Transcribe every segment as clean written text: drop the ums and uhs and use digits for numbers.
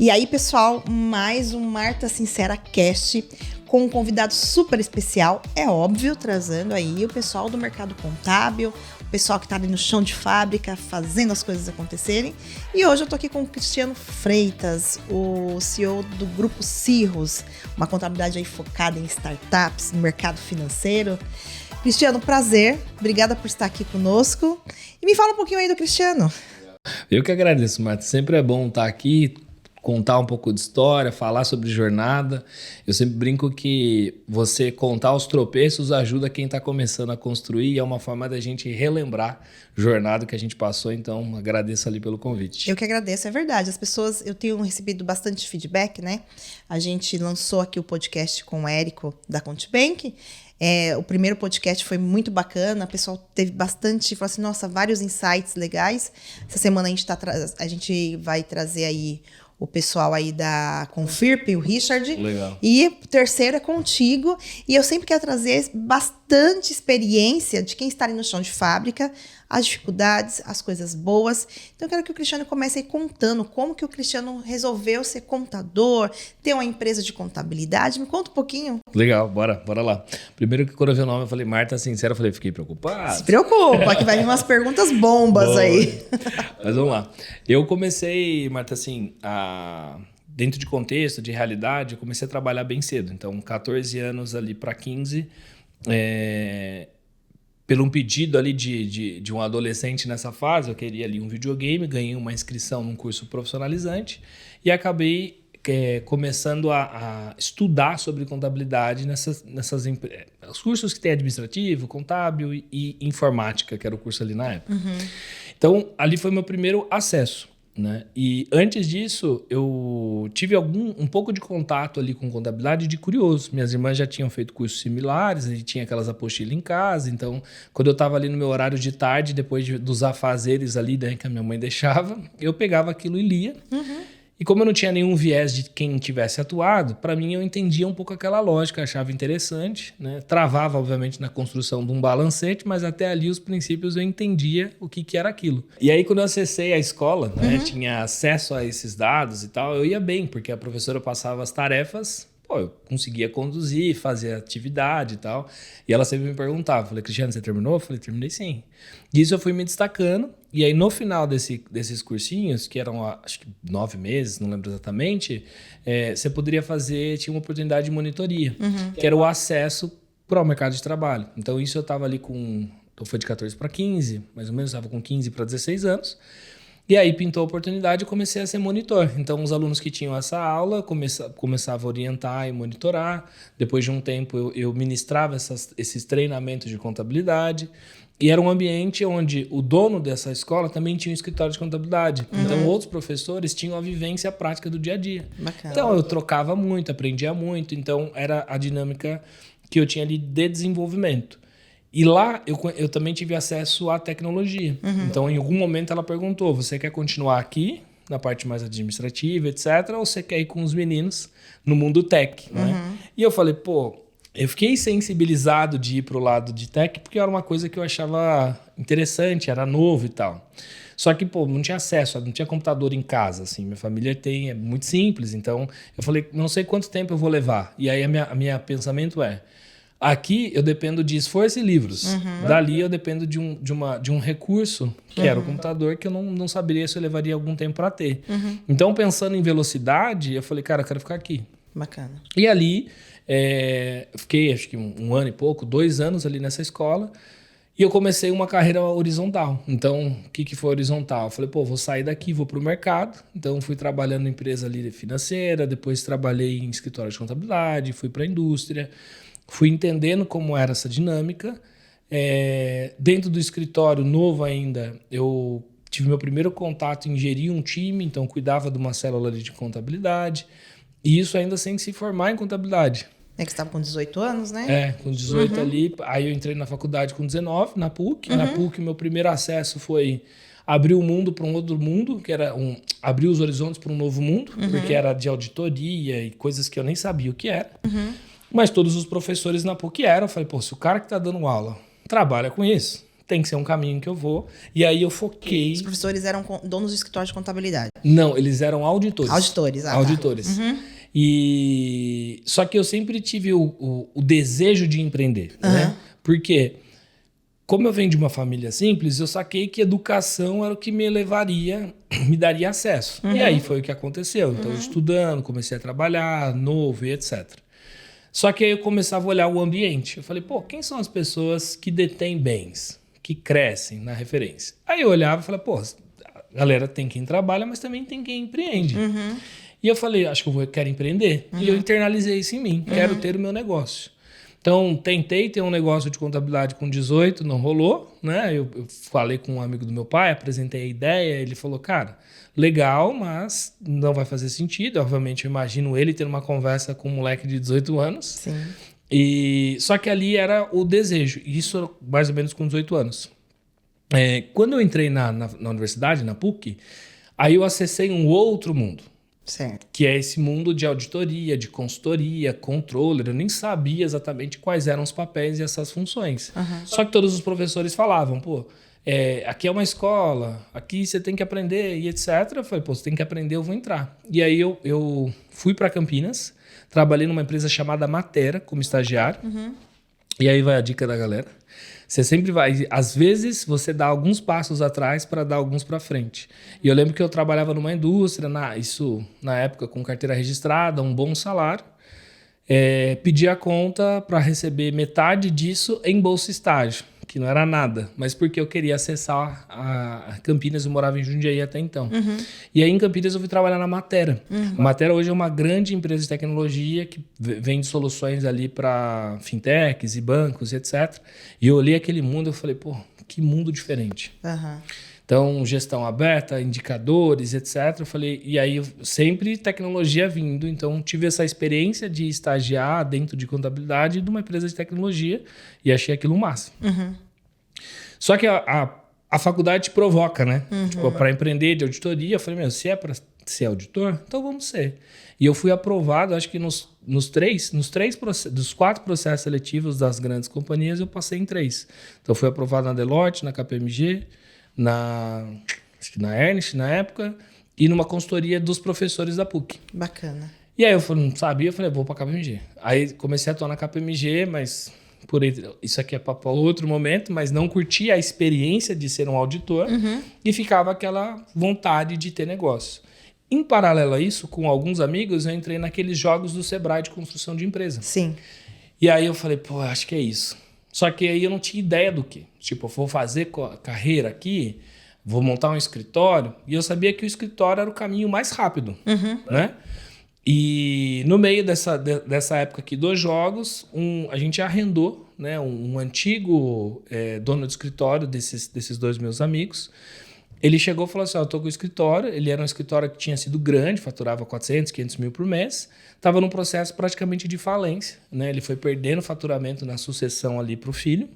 E aí, pessoal, mais um Marta Sincera Cast com um convidado super especial, é óbvio, trazendo aí o pessoal do mercado contábil, o pessoal que tá ali no chão de fábrica, fazendo as coisas acontecerem. E hoje eu tô aqui com o Cristiano Freitas, o CEO do Grupo Cirrus, uma contabilidade aí focada em startups, no mercado financeiro. Cristiano, prazer, obrigada por estar aqui conosco. E me fala um pouquinho aí do Cristiano. Eu que agradeço, Marta. Sempre é bom estar aqui, contar um pouco de história, falar sobre jornada. Eu sempre brinco que você contar os tropeços ajuda quem está começando a construir e é uma forma da gente relembrar a jornada que a gente passou. Então, agradeço ali pelo convite. Eu que agradeço, é verdade. As pessoas, eu tenho recebido bastante feedback, né? A gente lançou aqui o podcast com o Érico da Contibank. O primeiro podcast foi muito bacana, o pessoal teve bastante, falou assim, nossa, vários insights legais. Essa semana a gente vai trazer aí o pessoal aí da Confirp, o Richard. Legal. E o terceiro é contigo. E eu sempre quero trazer bastante experiência de quem está ali no chão de fábrica, as dificuldades, as coisas boas. Então eu quero que o Cristiano comece aí contando como que o Cristiano resolveu ser contador, ter uma empresa de contabilidade. Me conta um pouquinho. Legal, bora lá. Primeiro que quando eu vi o nome, eu falei, Marta Sincera, eu falei, fiquei preocupado. Se preocupa, que vai vir umas perguntas bombas aí. Mas vamos lá. Eu comecei, Marta, assim, dentro de contexto, de realidade, eu comecei a trabalhar bem cedo. Então, 14 anos ali para 15, pelo um pedido ali de um adolescente nessa fase, eu queria ali um videogame, ganhei uma inscrição num curso profissionalizante e acabei começando a estudar sobre contabilidade os cursos que tem administrativo, contábil e informática, que era o curso ali na época. Uhum. Então, ali foi meu primeiro acesso, né? E antes disso, eu tive um pouco de contato ali com contabilidade de curioso. Minhas irmãs já tinham feito cursos similares, a gente tinha aquelas apostilas em casa. Então, quando eu estava ali no meu horário de tarde, depois dos afazeres ali, né, que a minha mãe deixava, eu pegava aquilo e lia. Uhum. E como eu não tinha nenhum viés de quem tivesse atuado, para mim eu entendia um pouco aquela lógica, achava interessante, né? Travava, obviamente, na construção de um balancete, mas até ali os princípios eu entendia o que era aquilo. E aí, quando eu acessei a escola, né, tinha acesso a esses dados e tal, eu ia bem, porque a professora passava as tarefas, eu conseguia conduzir, fazer atividade e tal. E ela sempre me perguntava, falei, Cristiano, você terminou? Eu falei, terminei sim. E isso eu fui me destacando. E aí, no final desses cursinhos, que eram, acho que 9 meses, não lembro exatamente, você poderia tinha uma oportunidade de monitoria, que era o acesso para o mercado de trabalho. Então, isso eu estava ali foi de 14 para 15, mais ou menos, estava com 15 para 16 anos. E aí pintou a oportunidade e comecei a ser monitor. Então, os alunos que tinham essa aula começava a orientar e monitorar. Depois de um tempo, eu ministrava esses treinamentos de contabilidade. E era um ambiente onde o dono dessa escola também tinha um escritório de contabilidade. Então, outros professores tinham a vivência prática do dia a dia. Bacana. Então, eu trocava muito, aprendia muito. Então, era a dinâmica que eu tinha ali de desenvolvimento. E lá eu também tive acesso à tecnologia. Então, em algum momento, ela perguntou, você quer continuar aqui, na parte mais administrativa, etc., ou você quer ir com os meninos no mundo tech? Né? E eu falei, eu fiquei sensibilizado de ir para o lado de tech, porque era uma coisa que eu achava interessante, era novo e tal. Só que, não tinha acesso, não tinha computador em casa, assim. Minha família é muito simples, então eu falei, não sei quanto tempo eu vou levar. E aí a minha pensamento aqui eu dependo de esforço e livros. Dali eu dependo de um recurso, que era o computador, que eu não saberia se eu levaria algum tempo para ter. Então, pensando em velocidade, eu falei, cara, eu quero ficar aqui. Bacana. E ali, eu fiquei acho que um ano e pouco, 2 anos ali nessa escola, e eu comecei uma carreira horizontal. Então, o que foi horizontal? Eu falei, vou sair daqui, vou para o mercado. Então, fui trabalhando em empresa ali financeira, depois trabalhei em escritório de contabilidade, fui para a indústria. Fui entendendo como era essa dinâmica. Dentro do escritório novo ainda, eu tive meu primeiro contato em gerir um time, então cuidava de uma célula de contabilidade. E isso ainda sem se formar em contabilidade. Que você estava com 18 anos, né? Com 18 ali. Aí eu entrei na faculdade com 19, na PUC. Na PUC, meu primeiro acesso foi abrir o mundo para um outro mundo, que era abrir os horizontes para um novo mundo, porque era de auditoria e coisas que eu nem sabia o que era. Mas todos os professores na PUC eram. Eu falei, se o cara que está dando aula trabalha com isso, tem que ser um caminho que eu vou. E aí eu foquei... Os professores eram donos de escritório de contabilidade? Não, eles eram auditores. Auditores, Auditores. Tá. Uhum. E... Só que eu sempre tive o desejo de empreender, né? Porque, como eu venho de uma família simples, eu saquei que educação era o que me levaria, me daria acesso. E aí foi o que aconteceu. Então, eu estudando, comecei a trabalhar, novo e etc. Só que aí eu começava a olhar o ambiente. Eu falei, pô, quem são as pessoas que detêm bens, que crescem na referência? Aí eu olhava e falava, pô, a galera tem quem trabalha, mas também tem quem empreende. E eu falei, acho que eu quero empreender. E eu internalizei isso em mim, quero ter o meu negócio. Então, tentei ter um negócio de contabilidade com 18, não rolou, né? Eu falei com um amigo do meu pai, apresentei a ideia, ele falou, cara, legal, mas não vai fazer sentido. Obviamente, eu imagino ele ter uma conversa com um moleque de 18 anos. Sim. Só que ali era o desejo, isso mais ou menos com 18 anos. Quando eu entrei na universidade, na PUC, aí eu acessei um outro mundo. Certo. Que é esse mundo de auditoria, de consultoria, controller. Eu nem sabia exatamente quais eram os papéis e essas funções. Só que todos os professores falavam, pô, aqui é uma escola, aqui você tem que aprender e etc. Eu falei, pô, você tem que aprender, eu vou entrar. E aí eu fui para Campinas, trabalhei numa empresa chamada Matera como estagiário. E aí vai a dica da galera. Você sempre vai... Às vezes, você dá alguns passos atrás para dar alguns para frente. E eu lembro que eu trabalhava numa indústria, na época com carteira registrada, um bom salário. Pedi a conta para receber metade disso em bolsa estágio, que não era nada. Mas porque eu queria acessar a Campinas, eu morava em Jundiaí até então. E aí em Campinas eu fui trabalhar na Matera. A Matera hoje é uma grande empresa de tecnologia que vende soluções ali para fintechs e bancos e etc. E eu olhei aquele mundo e falei, pô, que mundo diferente. Então, gestão aberta, indicadores, etc. Eu falei, e aí sempre tecnologia vindo. Então, tive essa experiência de estagiar dentro de contabilidade de uma empresa de tecnologia e achei aquilo um máximo. Só que a faculdade te provoca, né? Para empreender de auditoria, eu falei, se é para ser auditor, então vamos ser. E eu fui aprovado, acho que dos 4 processos seletivos das grandes companhias, eu passei em 3. Então, eu fui aprovado na Deloitte, na KPMG, acho que na Ernst, na época, e numa consultoria dos professores da PUC. Bacana. E aí eu não sabia, eu falei, vou para a KPMG. Aí comecei a atuar na KPMG, mas isso aqui é para outro momento, mas não curti a experiência de ser um auditor e ficava aquela vontade de ter negócio. Em paralelo a isso, com alguns amigos, eu entrei naqueles jogos do Sebrae de construção de empresa. Sim. E aí eu falei, pô, acho que é isso. Só que aí eu não tinha ideia do que. Tipo, eu vou fazer carreira aqui, vou montar um escritório. E eu sabia que o escritório era o caminho mais rápido, né? E no meio dessa época aqui dos jogos, a gente arrendou, né, um antigo dono de escritório desses 2 meus amigos. Ele chegou e falou assim, eu tô com o escritório. Ele era um escritório que tinha sido grande, faturava 400, 500 mil por mês. Estava num processo praticamente de falência, né? Ele foi perdendo faturamento na sucessão ali para o filho.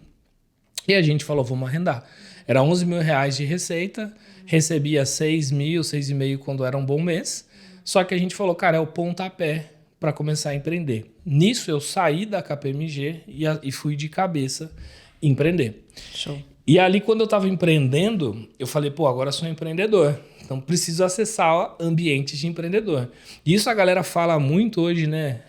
E a gente falou, vamos arrendar. Era 11 mil reais de receita, recebia 6 mil, 6,5 quando era um bom mês. Só que a gente falou, cara, é o pontapé para começar a empreender. Nisso eu saí da KPMG e fui de cabeça empreender. Show. E ali, quando eu estava empreendendo, eu falei, pô, agora eu sou empreendedor. Então, preciso acessar ambientes de empreendedor. E isso a galera fala muito hoje, né?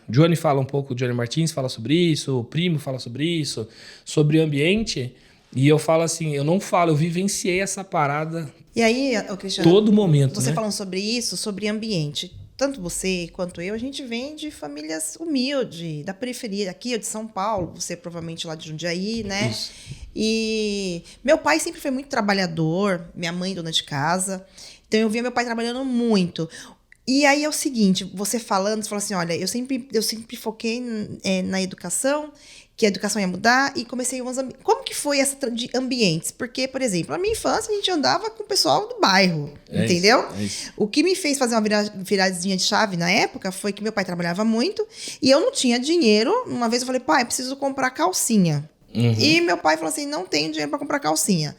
Johnny fala um pouco, o Johnny Martins fala sobre isso, o Primo fala sobre isso, sobre o ambiente. E eu falo assim, eu não falo, eu vivenciei essa parada E aí, Cristiano, todo momento, você né? falando sobre isso, sobre ambiente. Tanto você quanto eu, a gente vem de famílias humildes, da periferia, aqui de São Paulo, você provavelmente lá de Jundiaí, né? Isso. E meu pai sempre foi muito trabalhador, minha mãe dona de casa, então eu via meu pai trabalhando muito. E aí é o seguinte, você falando, você falou assim, olha, eu sempre foquei na educação, que a educação ia mudar, e comecei uns ambientes. Como que foi essa de ambientes? Porque, por exemplo, na minha infância a gente andava com o pessoal do bairro, entendeu? Isso. O que me fez fazer uma viradinha de chave na época foi que meu pai trabalhava muito e eu não tinha dinheiro. Uma vez eu falei, pai, preciso comprar calcinha. E meu pai falou assim, não tenho dinheiro para comprar calcinha.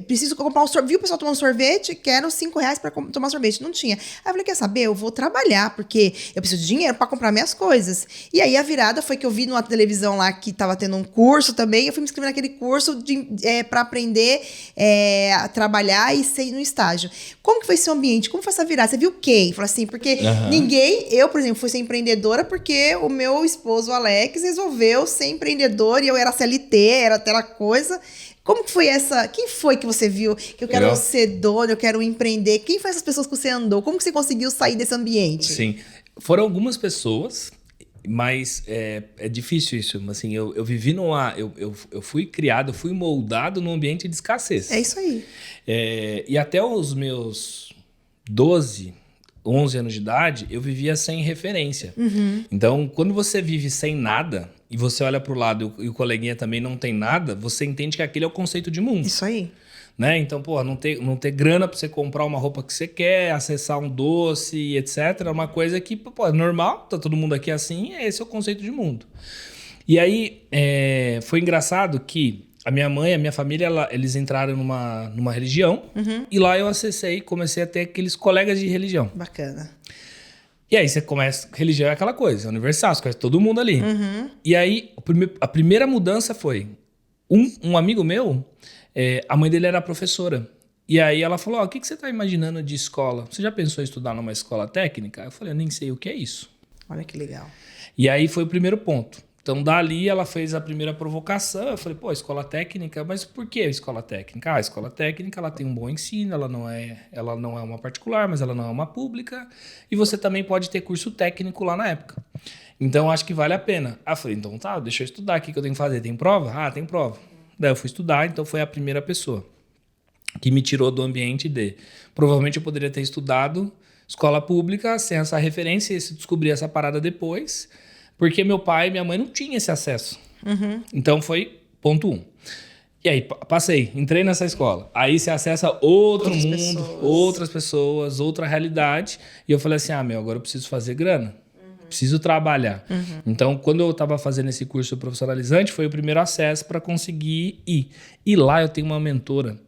preciso comprar um sorvete. Viu o pessoal tomando sorvete? Quero R$5 para tomar sorvete. Não tinha. Aí eu falei, quer saber? Eu vou trabalhar, porque eu preciso de dinheiro para comprar minhas coisas. E aí a virada foi que eu vi numa televisão lá que tava tendo um curso também. Eu fui me inscrever naquele curso para aprender a trabalhar e ser no estágio. Como que foi esse ambiente? Como foi essa virada? Você viu o quê? Falei assim, porque eu, por exemplo, fui ser empreendedora porque o meu esposo, Alex, resolveu ser empreendedor e eu era CLT, era aquela coisa. Como que foi essa... Quem foi que você viu que eu quero ser dono, eu quero empreender? Quem foi essas pessoas que você andou? Como que você conseguiu sair desse ambiente? Sim, foram algumas pessoas, mas é difícil isso. Assim, eu vivi numa... Eu fui criado, eu fui moldado num ambiente de escassez. É isso aí. E até os meus 11 anos de idade, eu vivia sem referência. Então, quando você vive sem nada... e você olha para o lado e o coleguinha também não tem nada, você entende que aquele é o conceito de mundo. Isso aí. Né? Então, pô, não ter grana para você comprar uma roupa que você quer, acessar um doce, etc. É uma coisa que, pô, é normal, tá todo mundo aqui assim, esse é o conceito de mundo. E aí, foi engraçado que a minha mãe, a minha família, eles entraram numa religião, e lá eu comecei a ter aqueles colegas de religião. Bacana. E aí você começa... Religião é aquela coisa, é universal, você conhece todo mundo ali. E aí, a primeira mudança foi... Um amigo meu, a mãe dele era professora. E aí ela falou, o que você está imaginando de escola? Você já pensou em estudar numa escola técnica? Eu falei, eu nem sei o que é isso. Olha que legal. E aí foi o primeiro ponto. Então, dali ela fez a primeira provocação. Eu falei, escola técnica, mas por que escola técnica? A escola técnica ela tem um bom ensino, ela não é uma particular, mas ela não é uma pública. E você também pode ter curso técnico lá na época. Então, acho que vale a pena. Eu falei, então tá, deixa eu estudar, o que eu tenho que fazer? Tem prova? Tem prova. Daí eu fui estudar, então foi a primeira pessoa que me tirou do ambiente de... Provavelmente eu poderia ter estudado escola pública sem essa referência e se descobrir essa parada depois... Porque meu pai e minha mãe não tinham esse acesso. Então foi ponto 1. E aí passei, entrei nessa escola. Aí você acessa outro mundo, outras pessoas, outra realidade. E eu falei assim, agora eu preciso fazer grana. Preciso trabalhar. Então, quando eu estava fazendo esse curso profissionalizante, foi o primeiro acesso para conseguir ir. E lá eu tenho uma mentora.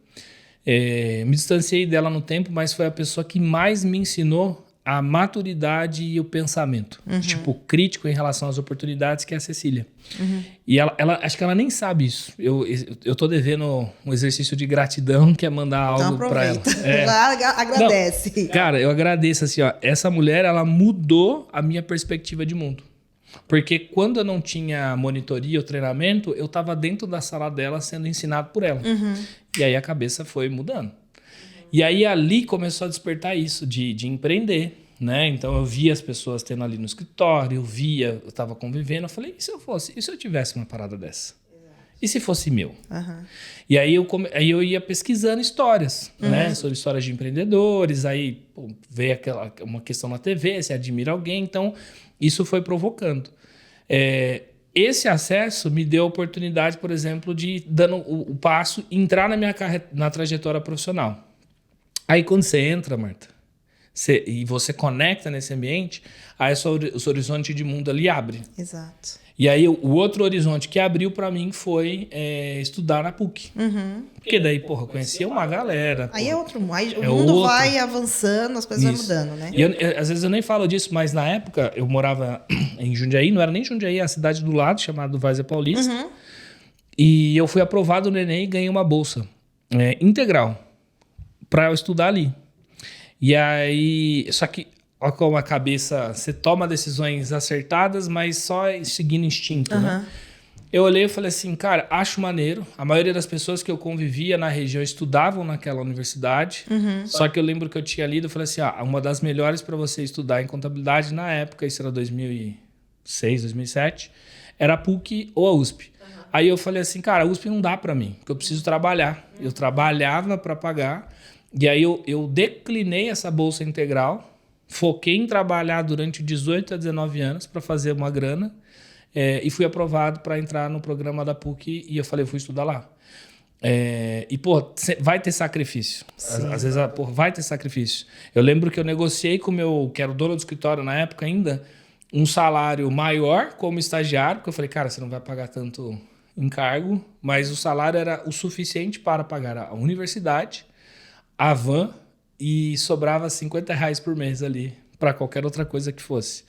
Me distanciei dela no tempo, mas foi a pessoa que mais me ensinou a maturidade e o pensamento. Tipo, crítico em relação às oportunidades, que é a Cecília. E ela acho que ela nem sabe isso. Eu tô devendo um exercício de gratidão, que é mandar algo para ela. Já agradece. Não, cara, eu agradeço assim, essa mulher, ela mudou a minha perspectiva de mundo. Porque quando eu não tinha monitoria ou treinamento, eu tava dentro da sala dela sendo ensinado por ela. E aí a cabeça foi mudando. E aí ali começou a despertar isso de empreender, né? Então eu via as pessoas tendo ali no escritório, eu estava convivendo, eu falei, e se eu tivesse uma parada dessa? E se fosse meu? E aí eu ia pesquisando histórias, né? Sobre histórias de empreendedores, aí veio uma questão na TV, você admira alguém, então isso foi provocando. Esse acesso me deu a oportunidade, por exemplo, de dando o passo, entrar na trajetória profissional. Aí quando você entra, Marta, e você conecta nesse ambiente, aí o seu horizonte de mundo ali abre. Exato. E aí o outro horizonte que abriu para mim foi estudar na PUC. Porque daí, eu conhecia uma galera. Aí é outro mundo. Aí o mundo vai avançando, as coisas vão mudando, né? E às vezes eu nem falo disso, mas na época eu morava em Jundiaí, não era nem Jundiaí, é a cidade do lado, chamada Várzea Paulista. E eu fui aprovado no Enem e ganhei uma bolsa integral para eu estudar ali. E aí, só que olha como a cabeça, você toma decisões acertadas, mas só seguindo instinto, né? Eu olhei e falei assim, cara, acho maneiro. A maioria das pessoas que eu convivia na região estudavam naquela universidade. Só que eu lembro que eu tinha lido e falei assim, uma das melhores para você estudar em contabilidade na época, isso era 2006, 2007, era a PUC ou a USP. Aí eu falei assim, cara, a USP não dá para mim, porque eu preciso trabalhar. Eu trabalhava para pagar. E aí eu declinei essa bolsa integral, foquei em trabalhar durante 18 a 19 anos para fazer uma grana e fui aprovado para entrar no programa da PUC e eu falei, eu fui estudar lá. Vai ter sacrifício. Às vezes, vai ter sacrifício. Eu lembro que eu negociei com o meu, que era o dono do escritório na época ainda, um salário maior como estagiário, porque eu falei, cara, você não vai pagar tanto em cargo, mas o salário era o suficiente para pagar a universidade, a van e sobrava R$ 50 por mês ali para qualquer outra coisa que fosse.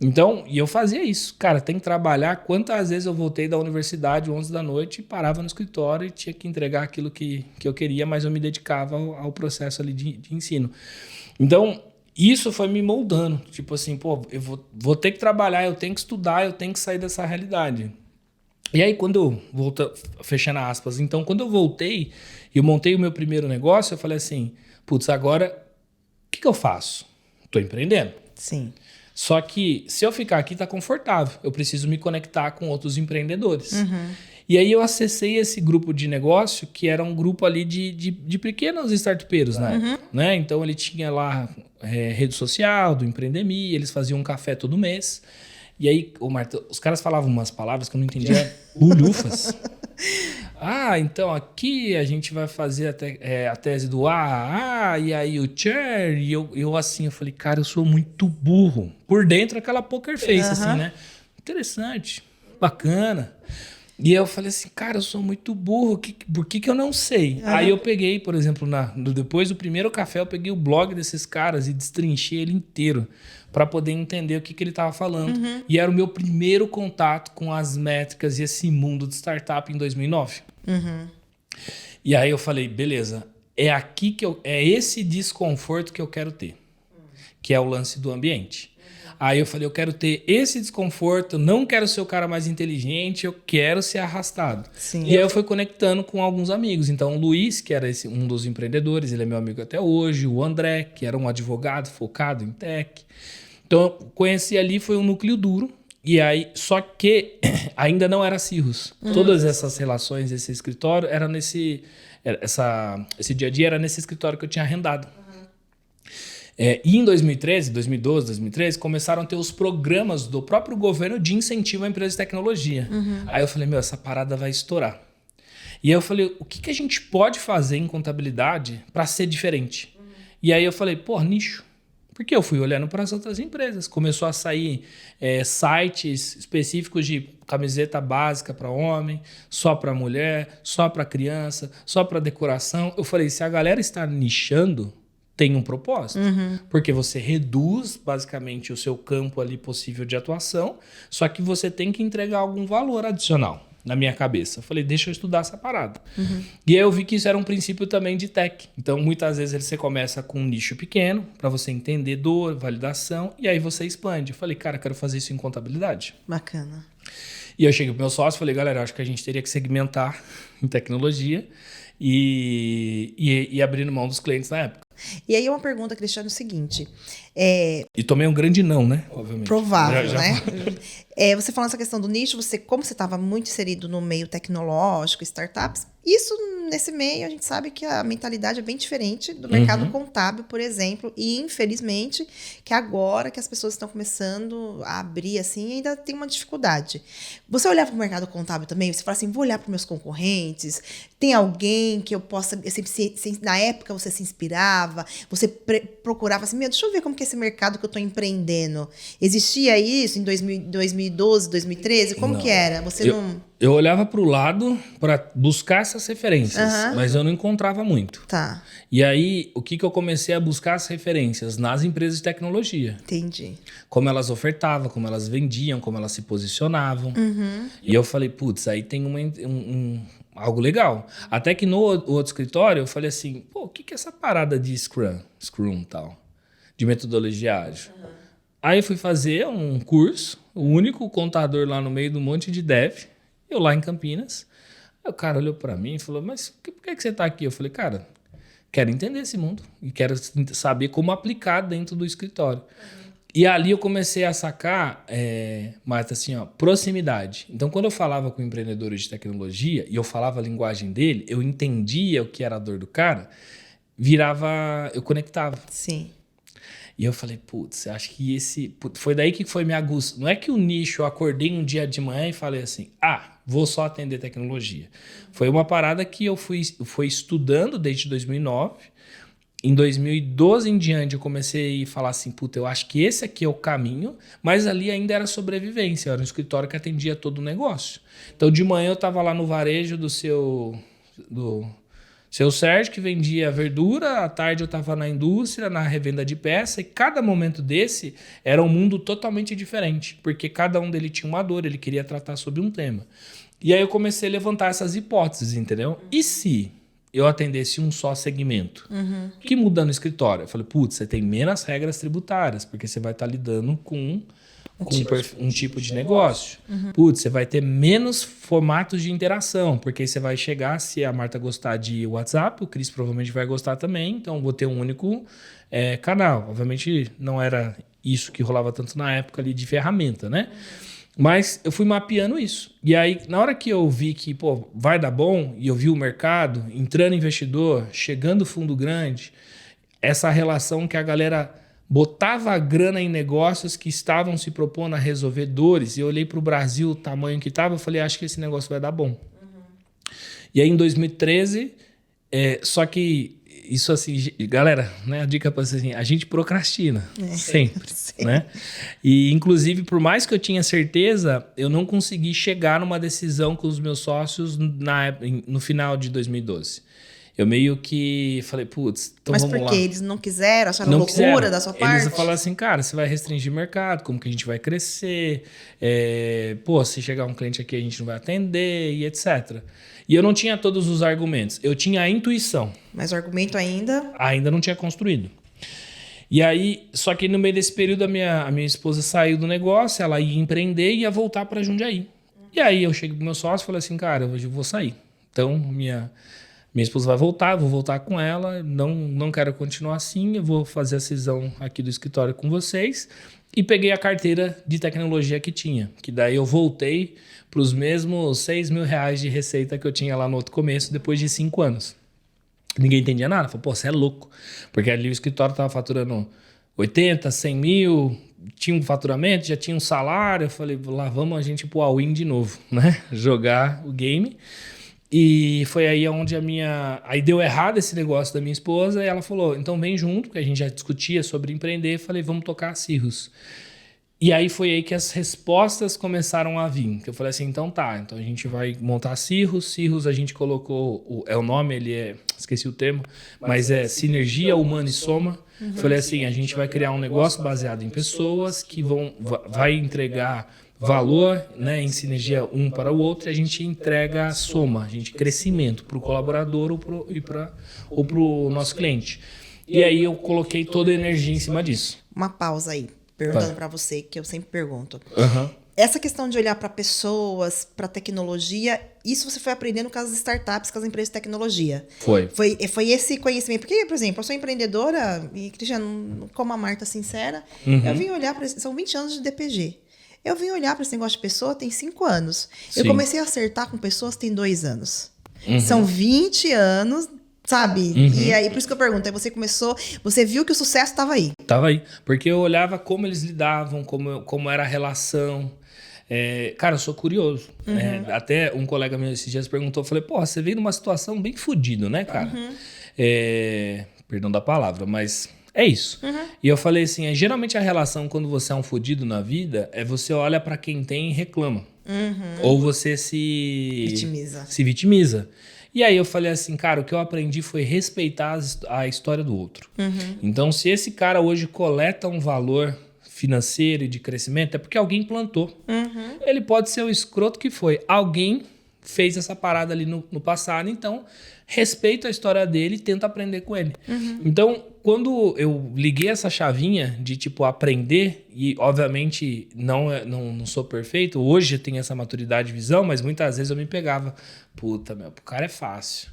Então, e eu fazia isso. Cara, tem que trabalhar. Quantas vezes eu voltei da universidade 11 da noite e parava no escritório e tinha que entregar aquilo que eu queria, mas eu me dedicava ao processo ali de ensino. Então, isso foi me moldando. Tipo assim, pô, eu vou ter que trabalhar, eu tenho que estudar, eu tenho que sair dessa realidade. E aí, quando eu voltei, fechando aspas, então, quando eu voltei e eu montei o meu primeiro negócio, eu falei assim, putz, agora, o que eu faço? Tô empreendendo. Sim. Só que se eu ficar aqui, tá confortável. Eu preciso me conectar com outros empreendedores. E aí eu acessei esse grupo de negócio, que era um grupo ali de pequenos startupeiros, né? Então ele tinha lá rede social do Empreendemia, eles faziam um café todo mês. E aí, Marta, os caras falavam umas palavras que eu não entendia bulhufas. Então aqui a gente vai fazer a tese do e aí o chair, e eu assim, eu falei, cara, eu sou muito burro. Por dentro aquela poker face, assim, né? Interessante, bacana. E aí eu falei assim, cara, eu sou muito burro, por que eu não sei? Aí eu peguei, por exemplo, depois do primeiro café, eu peguei o blog desses caras e destrinchei ele inteiro para poder entender o que ele estava falando. E era o meu primeiro contato com as métricas e esse mundo de startup em 2009. E aí eu falei, beleza, é esse desconforto que eu quero ter, que é o lance do ambiente. Aí eu falei, eu quero ter esse desconforto, não quero ser o cara mais inteligente, eu quero ser arrastado. Sim. E aí eu fui conectando com alguns amigos. Então o Luiz, que era um dos empreendedores, ele é meu amigo até hoje. O André, que era um advogado focado em tech. Então eu conheci ali, foi um núcleo duro. E aí, só que ainda não era Cirrus. Todas essas relações, esse escritório, esse dia a dia era nesse escritório que eu tinha arrendado. E em 2013, 2012, 2013, começaram a ter os programas do próprio governo de incentivo à empresa de tecnologia. Aí eu falei, essa parada vai estourar. E aí eu falei, o que a gente pode fazer em contabilidade para ser diferente? E aí eu falei, nicho. Porque eu fui olhando para as outras empresas. Começou a sair sites específicos de camiseta básica para homem, só para mulher, só para criança, só para decoração. Eu falei, se a galera está nichando, tem um propósito. Porque você reduz basicamente o seu campo ali possível de atuação, só que você tem que entregar algum valor adicional. Na minha cabeça. Eu falei, deixa eu estudar essa parada. E aí eu vi que isso era um princípio também de tech. Então, muitas vezes você começa com um nicho pequeno, para você entender dor, validação, e aí você expande. Eu falei, cara, quero fazer isso em contabilidade. Bacana. E eu cheguei pro meu sócio e falei, galera, acho que a gente teria que segmentar em tecnologia e abrir mão dos clientes na época. E aí uma pergunta, Cristiano, é o seguinte... E tomei um grande não, né? Obviamente. Provável, né? Você falando essa questão do nicho, como você estava muito inserido no meio tecnológico, startups, isso nesse meio a gente sabe que a mentalidade é bem diferente do mercado contábil, por exemplo, e infelizmente que agora que as pessoas estão começando a abrir assim, ainda tem uma dificuldade. Você olhar para o mercado contábil também, você fala assim, vou olhar para os meus concorrentes, tem alguém que eu possa, na época você se inspirava, você procurava assim, deixa eu ver como que é esse mercado que eu estou empreendendo. Existia isso em 2012, 2013? Como que era? Eu olhava para o lado para buscar essas referências, mas eu não encontrava muito. Tá. E aí, o que eu comecei a buscar as referências? Nas empresas de tecnologia. Entendi. Como elas ofertavam, como elas vendiam, como elas se posicionavam. E eu falei, putz, aí tem algo legal. Até que no outro escritório, eu falei assim, o que é essa parada de Scrum e tal? De metodologia ágil. Aí eu fui fazer um curso, o único contador lá no meio do monte de dev, eu lá em Campinas. Aí o cara olhou para mim e falou, mas por que você tá aqui? Eu falei, cara, quero entender esse mundo e quero saber como aplicar dentro do escritório. E ali eu comecei a sacar, Marta, assim, proximidade. Então, quando eu falava com empreendedores de tecnologia e eu falava a linguagem dele, eu entendia o que era a dor do cara, eu conectava. Sim. E eu falei, putz, acho que foi daí que foi minha aguça. Não é que o nicho, eu acordei um dia de manhã e falei assim, vou só atender tecnologia. Foi uma parada que eu fui estudando desde 2009 Em 2012 em diante, eu comecei a falar assim, puta, eu acho que esse aqui é o caminho, mas ali ainda era sobrevivência, era um escritório que atendia todo o negócio. Então, de manhã eu estava lá no varejo do seu Sérgio, que vendia verdura, à tarde eu estava na indústria, na revenda de peça, e cada momento desse era um mundo totalmente diferente, porque cada um dele tinha uma dor, ele queria tratar sobre um tema. E aí eu comecei a levantar essas hipóteses, entendeu? E se eu atendesse um só segmento? O que muda no escritório? Eu falei, putz, você tem menos regras tributárias, porque você vai estar lidando com um tipo de negócio. Putz, você vai ter menos formatos de interação, porque você vai chegar, se a Marta gostar de WhatsApp, o Cris provavelmente vai gostar também, então vou ter um único canal. Obviamente não era isso que rolava tanto na época ali de ferramenta, né? Mas eu fui mapeando isso. E aí, na hora que eu vi que, pô, vai dar bom, e eu vi o mercado, entrando investidor, chegando fundo grande, essa relação que a galera botava a grana em negócios que estavam se propondo a resolver dores, e eu olhei para o Brasil, o tamanho que estava, eu falei, acho que esse negócio vai dar bom. E aí, em 2013, só que isso assim, galera, né, a dica para vocês assim, a gente procrastina, sempre, né? E inclusive, por mais que eu tinha certeza, eu não consegui chegar numa decisão com os meus sócios no final de 2012. Eu meio que falei, putz, então vamos lá. Mas por quê? Eles não quiseram? Acharam loucura da sua parte? Eles falaram assim, cara, você vai restringir o mercado, como que a gente vai crescer? Se chegar um cliente aqui, a gente não vai atender e etc. E eu não tinha todos os argumentos. Eu tinha a intuição. Mas o argumento ainda? Ainda não tinha construído. E aí, só que no meio desse período, a minha esposa saiu do negócio, ela ia empreender e ia voltar para Jundiaí. E aí eu cheguei pro meu sócio e falei assim, cara, hoje eu vou sair. Então, minha esposa vai voltar, vou voltar com ela, não quero continuar assim, eu vou fazer a cisão aqui do escritório com vocês. E peguei a carteira de tecnologia que tinha, que daí eu voltei para os mesmos R$6.000 de receita que eu tinha lá no outro começo, depois de 5 anos. Ninguém entendia nada, falei, pô, você é louco. Porque ali o escritório estava faturando 80, 100 mil, tinha um faturamento, já tinha um salário, eu falei, lá vamos a gente pro all-in de novo, né? Jogar o game. E foi aí onde aí deu errado esse negócio da minha esposa e ela falou, então vem junto, porque a gente já discutia sobre empreender, falei, vamos tocar a Cirrus. E aí foi aí que as respostas começaram a vir, que eu falei assim, então tá, então a gente vai montar a Cirrus, a gente colocou, o nome, esqueci o termo, mas é Sinergia Humana e Soma. Falei assim, a gente vai criar um negócio baseado em pessoas que vai entregar valor, né, em sinergia um para o outro, e a gente entrega a soma, a gente crescimento para o colaborador ou para o nosso cliente. E aí eu coloquei toda a energia em cima disso. Uma pausa aí, perguntando para você, que eu sempre pergunto. Uhum. Essa questão de olhar para pessoas, para tecnologia, isso você foi aprendendo com as startups, com as empresas de tecnologia? Foi esse conhecimento. Porque, por exemplo, eu sou empreendedora, e, Cristiano, como a Marta sincera, eu vim olhar para... São 20 anos de DPG. Eu vim olhar para esse negócio de pessoa tem 5 anos. Sim. Eu comecei a acertar com pessoas tem 2 anos. São 20 anos, sabe? E aí, por isso que eu pergunto, aí você viu que o sucesso estava aí. Estava aí, porque eu olhava como eles lidavam, como era a relação. Cara, eu sou curioso. Até um colega meu esses dias perguntou, eu falei, pô, você veio numa situação bem fodida, né, cara? Perdão da palavra, mas... É isso. E eu falei assim, geralmente a relação quando você é um fodido na vida, você olha pra quem tem e reclama. Ou você se vitimiza. E aí eu falei assim, cara, o que eu aprendi foi respeitar a história do outro. Então, se esse cara hoje coleta um valor financeiro e de crescimento, é porque alguém plantou. Ele pode ser o escroto que foi. Alguém fez essa parada ali no passado, então respeito a história dele e tento aprender com ele. Então, quando eu liguei essa chavinha de, tipo, aprender, e obviamente não sou perfeito, hoje eu tenho essa maturidade de visão, mas muitas vezes eu me pegava, puta, pro cara é fácil.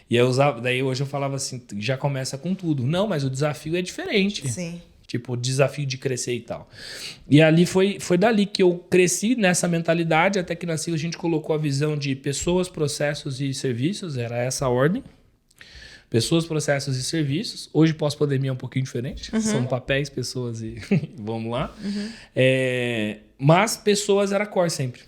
E eu daí hoje eu falava assim, já começa com tudo. Não, mas o desafio é diferente. Sim. Tipo, o desafio de crescer e tal. E ali foi dali que eu cresci nessa mentalidade, até que nasceu a gente colocou a visão de pessoas, processos e serviços, era essa a ordem. Pessoas, processos e serviços. Hoje, pós-pandemia, é um pouquinho diferente. São papéis, pessoas e vamos lá. Mas pessoas era core sempre.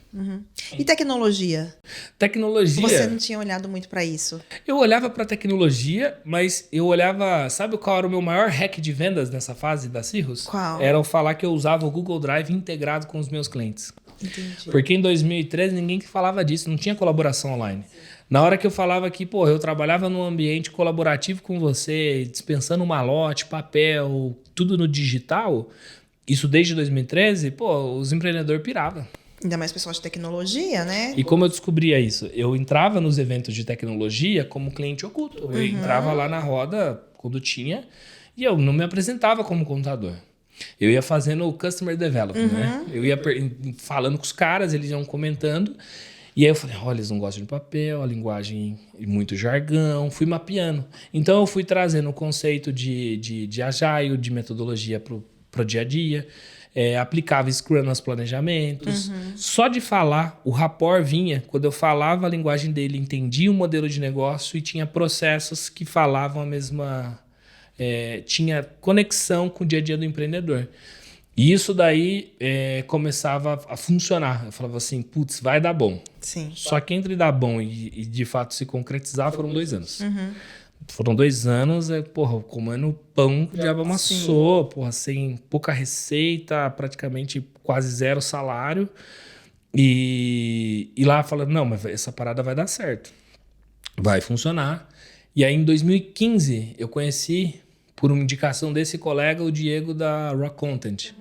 E tecnologia? Tecnologia... Você não tinha olhado muito para isso? Eu olhava para tecnologia, mas eu olhava... Sabe qual era o meu maior hack de vendas nessa fase da Cirrus? Qual? Era eu falar que eu usava o Google Drive integrado com os meus clientes. Entendi. Porque em 2013 ninguém falava disso, não tinha colaboração online. Na hora que eu falava que, pô, eu trabalhava num ambiente colaborativo com você, dispensando malote, papel, tudo no digital, isso desde 2013, pô, os empreendedores piravam. Ainda mais pessoal de tecnologia, né? E como eu descobria isso? Eu entrava nos eventos de tecnologia como cliente oculto. Eu entrava lá na roda quando tinha e eu não me apresentava como contador. Eu ia fazendo o customer development, né? Eu ia falando com os caras, eles iam comentando. E aí eu falei, olha, eles não gostam de papel, a linguagem muito jargão. Fui mapeando. Então eu fui trazendo o conceito de agile, de metodologia para o dia a dia. Aplicava Scrum nos planejamentos. Só de falar, o rapport vinha. Quando eu falava a linguagem dele, entendia o modelo de negócio e tinha processos que falavam a mesma... tinha conexão com o dia a dia do empreendedor. E isso daí começava a funcionar. Eu falava assim, putz, vai dar bom. Sim. Só que entre dar bom e de fato se concretizar foram 2 anos. Foram 2 anos, porra, comendo pão que o diabo amassou, porra, sem pouca receita, praticamente quase 0 salário. E lá falando, não, mas essa parada vai dar certo. Vai funcionar. E aí em 2015 eu conheci, por uma indicação desse colega, o Diego da Rock Content.